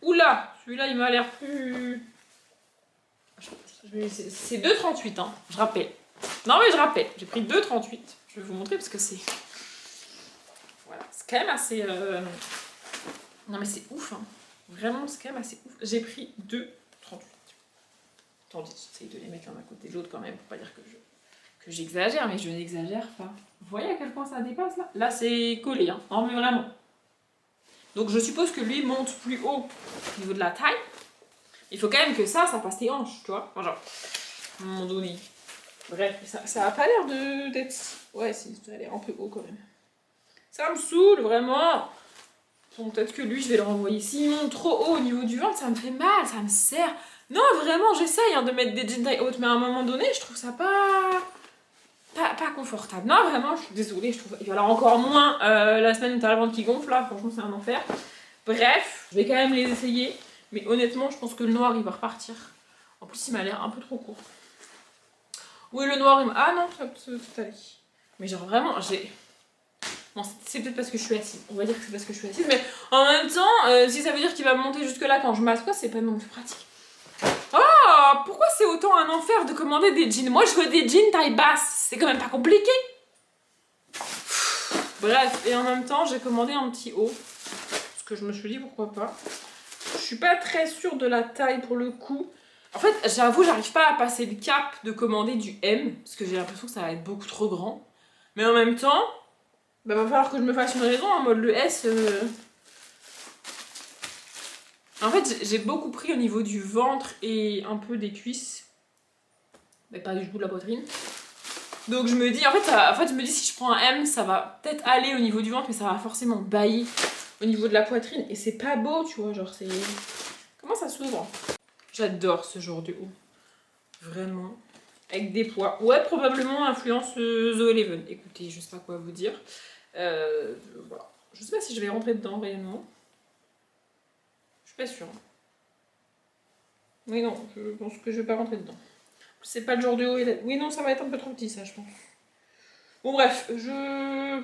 Oula, celui-là il m'a l'air plus. C'est 2,38, hein, je rappelle. Non, mais je rappelle, j'ai pris 2,38. Je vais vous montrer parce que c'est. Voilà, c'est quand même assez. Non, mais c'est ouf, hein. Vraiment, c'est quand même assez ouf. J'ai pris 2,38. Attendez, j'essaye de les mettre l'un à côté de l'autre quand même pour pas dire que j'exagère, mais je n'exagère pas. Vous voyez à quel point ça dépasse là? Là, c'est collé, hein. Non, mais vraiment. Donc je suppose que lui monte plus haut au niveau de la taille. Il faut quand même que ça passe tes hanches, tu vois. Enfin, genre, à un moment donné. Bref, ça a pas l'air d'être... Ouais, si, ça a l'air un peu haut quand même. Ça me saoule, vraiment. Bon, peut-être que lui, je vais le renvoyer. S'il monte trop haut au niveau du ventre, ça me fait mal, ça me serre. Non, vraiment, j'essaye de mettre des jeans taille haute, mais à un moment donné, je trouve ça pas confortable. Non, vraiment, je suis désolée, je trouve. Et alors encore moins la semaine où t'as la ventre qui gonfle, là, franchement, c'est un enfer. Bref, je vais quand même les essayer. Mais honnêtement, je pense que le noir, il va repartir. En plus, il m'a l'air un peu trop court. Oui, le noir, il m'a... Ah non, c'est allé. Mais genre, vraiment, j'ai... Bon, c'est peut-être parce que je suis assise. On va dire que c'est parce que je suis assise. Mais en même temps, si ça veut dire qu'il va monter jusque-là quand je m'assois, c'est pas non plus pratique. Oh, pourquoi c'est autant un enfer de commander des jeans? Moi, je veux des jeans taille basse. C'est quand même pas compliqué. Bref, et en même temps, j'ai commandé un petit haut. Parce que je me suis dit, pourquoi pas. Je suis pas très sûre de la taille pour le coup. En fait, j'avoue, j'arrive pas à passer le cap de commander du M. Parce que j'ai l'impression que ça va être beaucoup trop grand. Mais en même temps, bah, va falloir que je me fasse une raison. En mode le S... En fait, j'ai beaucoup pris au niveau du ventre et un peu des cuisses. Mais pas du tout de la poitrine. Donc je me dis, en fait, je me dis si je prends un M, ça va peut-être aller au niveau du ventre, mais ça va forcément bailler au niveau de la poitrine. Et c'est pas beau, tu vois, genre c'est... Comment ça s'ouvre? J'adore ce genre de haut. Vraiment. Avec des poids. Ouais, probablement influence Zoe11. Écoutez, je sais pas quoi vous dire. Voilà. Je sais pas si je vais rentrer dedans réellement. Je suis pas sûre. Oui, non, je pense que je vais pas rentrer dedans. C'est pas le genre de haut. Oui, non, ça va être un peu trop petit, ça, je pense. Bon, bref, je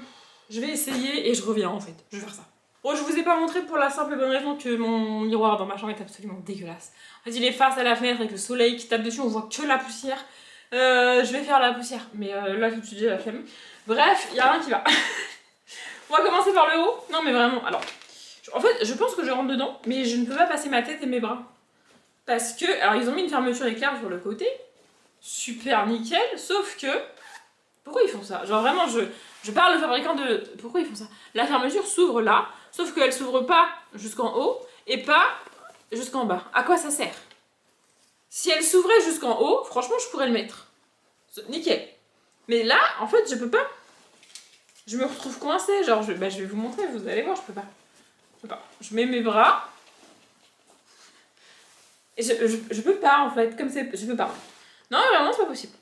vais essayer et je reviens en fait. Je vais faire ça. Bon, je vous ai pas montré pour la simple et bonne raison que mon miroir dans ma chambre est absolument dégueulasse. En fait, il est face à la fenêtre avec le soleil qui tape dessus, on voit que la poussière. Je vais faire la poussière, mais là tout de suite j'ai la flemme. Bref, il y a rien qui va. On va commencer par le haut. Non, mais vraiment, alors. En fait, je pense que je rentre dedans, mais je ne peux pas passer ma tête et mes bras. Parce que, alors ils ont mis une fermeture éclair sur le côté. Super nickel, sauf que... Pourquoi ils font ça? Genre vraiment, je parle au fabricant de... Pourquoi ils font ça? La fermeture s'ouvre là, sauf qu'elle s'ouvre pas jusqu'en haut et pas jusqu'en bas. À quoi ça sert? Si elle s'ouvrait jusqu'en haut, franchement, je pourrais le mettre. Nickel. Mais là, en fait, je peux pas. Je me retrouve coincée. Genre, je vais vous montrer, vous allez voir, je peux pas. Je peux pas. Je mets mes bras. Et je peux pas, en fait. Comme c'est... Je peux pas. Non, vraiment, c'est pas possible.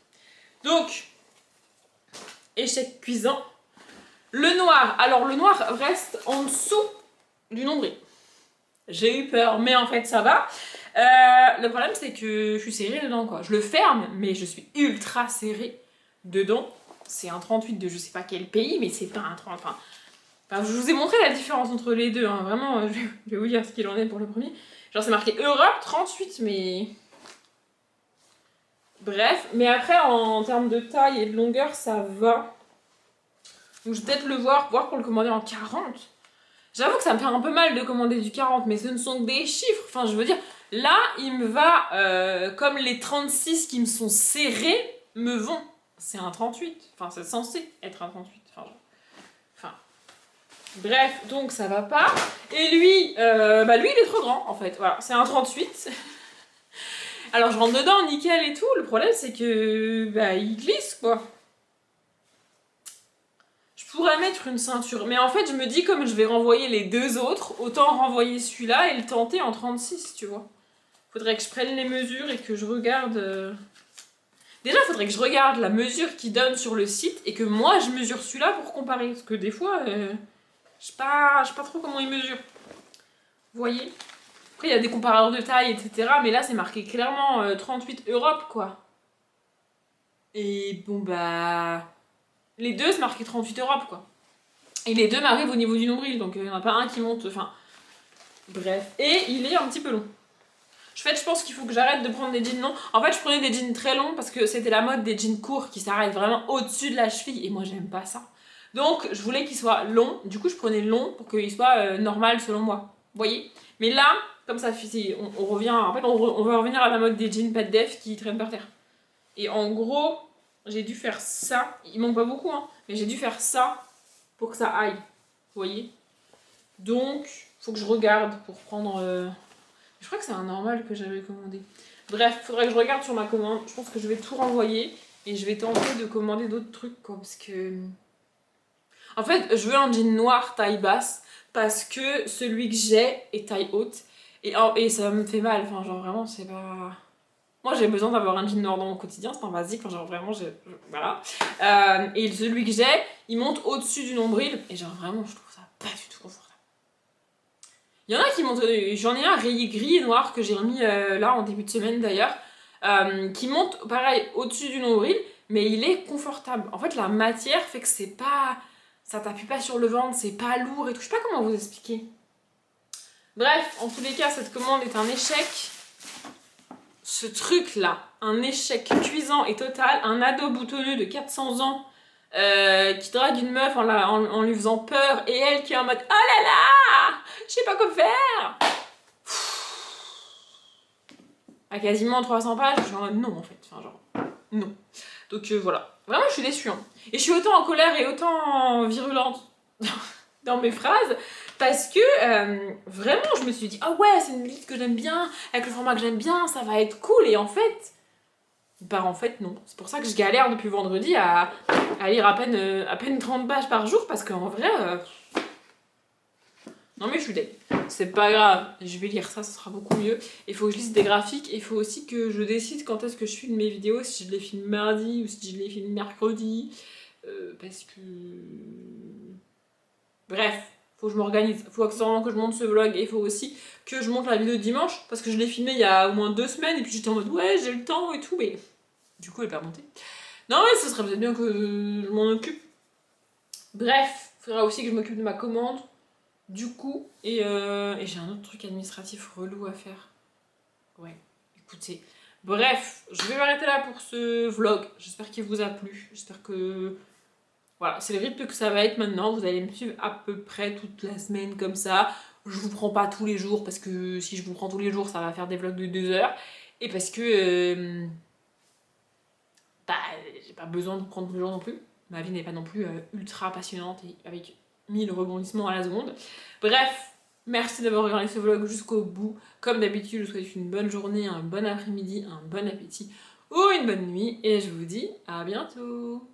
Donc... Échec cuisant. Le noir. Alors, le noir reste en dessous du nombril. J'ai eu peur, mais en fait, ça va. Le problème, c'est que je suis serrée dedans, quoi. Je le ferme, mais je suis ultra serrée dedans. C'est un 38 de je sais pas quel pays, mais c'est pas un 30. Enfin, je vous ai montré la différence entre les deux. Hein. Vraiment, je vais vous dire ce qu'il en est pour le premier. Genre, c'est marqué Europe 38, mais... Bref, mais après en termes de taille et de longueur, ça va. Donc je vais peut-être le voir pour le commander en 40. J'avoue que ça me fait un peu mal de commander du 40, mais ce ne sont que des chiffres. Enfin, je veux dire, Là, il me va comme les 36 qui me sont serrés me vont. C'est un 38. Enfin, c'est censé être un 38. Enfin, bref, donc ça va pas. Et lui, lui, il est trop grand, en fait. Voilà, c'est un 38. Alors, je rentre dedans, nickel et tout. Le problème, c'est que, il glisse, quoi. Je pourrais mettre une ceinture. Mais en fait, je me dis, comme je vais renvoyer les deux autres, autant renvoyer celui-là et le tenter en 36, tu vois. Faudrait que je prenne les mesures et que je regarde... Déjà, faudrait que je regarde la mesure qu'ils donnent sur le site et que moi, je mesure celui-là pour comparer. Parce que des fois, je sais pas trop comment ils mesurent. Vous voyez? Après, il y a des comparateurs de taille, etc. Mais là, c'est marqué clairement 38 Europe, quoi. Et bon, les deux, c'est marqué 38 Europe, quoi. Et les deux m'arrivent au niveau du nombril, donc il n'y en a pas un qui monte, enfin... Bref. Et il est un petit peu long. Je pense qu'il faut que j'arrête de prendre des jeans longs. En fait, je prenais des jeans très longs parce que c'était la mode des jeans courts qui s'arrêtent vraiment au-dessus de la cheville. Et moi, j'aime pas ça. Donc, je voulais qu'il soit long. Du coup, je prenais long pour qu'il soit normal selon moi. Vous voyez? Mais là, comme ça, on revient... En fait, on va revenir à la mode des jeans pas de def qui traînent par terre. Et en gros, j'ai dû faire ça. Il manque pas beaucoup, hein. Mais j'ai dû faire ça pour que ça aille. Vous voyez? Donc, faut que je regarde pour prendre... Je crois que c'est un normal que j'avais commandé. Bref, faudrait que je regarde sur ma commande. Je pense que je vais tout renvoyer et je vais tenter de commander d'autres trucs, quoi, parce que... En fait, je veux un jean noir taille basse parce que celui que j'ai est taille haute et ça me fait mal. Enfin, genre vraiment, c'est pas... Moi, j'ai besoin d'avoir un jean noir dans mon quotidien, c'est un basique. Enfin, genre vraiment, voilà. Et celui que j'ai, il monte au-dessus du nombril et genre vraiment, je trouve ça pas du tout confortable. Il y en a qui montent, j'en ai un rayé gris et noir que j'ai remis là en début de semaine d'ailleurs, qui monte pareil au-dessus du nombril, mais il est confortable. En fait, la matière fait que c'est pas, ça t'appuie pas sur le ventre, c'est pas lourd et tout. Je sais pas comment vous expliquer. Bref, en tous les cas, cette commande est un échec. Ce truc-là, un échec cuisant et total, un ado boutonneux de 400 ans qui drague une meuf en lui faisant peur et elle qui est en mode « Oh là là, je sais pas quoi faire !» À quasiment 300 pages, je suis en mode non en fait, enfin genre non. Donc voilà, vraiment je suis déçue. Hein. Et je suis autant en colère et autant virulente dans mes phrases parce que vraiment je me suis dit ah ouais c'est une liste que j'aime bien, avec le format que j'aime bien, ça va être cool et en fait... en fait non, c'est pour ça que je galère depuis vendredi à lire à peine 30 pages par jour parce qu'en vrai... Non mais je suis dead. C'est pas grave, je vais lire ça, ça sera beaucoup mieux. Il faut que je lise des graphiques, il faut aussi que je décide quand est-ce que je filme mes vidéos, si je les filme mardi ou si je les filme mercredi. Parce que... Bref, faut que je m'organise, faut accessoirement que je monte ce vlog et il faut aussi que je monte la vidéo de dimanche parce que je l'ai filmé il y a au moins 2 semaines et puis j'étais en mode ouais j'ai le temps et tout mais du coup elle est pas montée. Non mais ce serait peut-être bien que je m'en occupe. Bref, il faudra aussi que je m'occupe de ma commande. Du coup, et j'ai un autre truc administratif relou à faire. Ouais, écoutez. Bref, je vais m'arrêter là pour ce vlog. J'espère qu'il vous a plu. J'espère que... Voilà, c'est le rythme que ça va être maintenant. Vous allez me suivre à peu près toute la semaine comme ça. Je vous prends pas tous les jours parce que si je vous prends tous les jours, ça va faire des vlogs de 2 heures. Et parce que... j'ai pas besoin de vous prendre tous les jours non plus. Ma vie n'est pas non plus ultra passionnante et avec 1000 rebondissements à la seconde. Bref, merci d'avoir regardé ce vlog jusqu'au bout. Comme d'habitude, je vous souhaite une bonne journée, un bon après-midi, un bon appétit ou une bonne nuit. Et je vous dis à bientôt.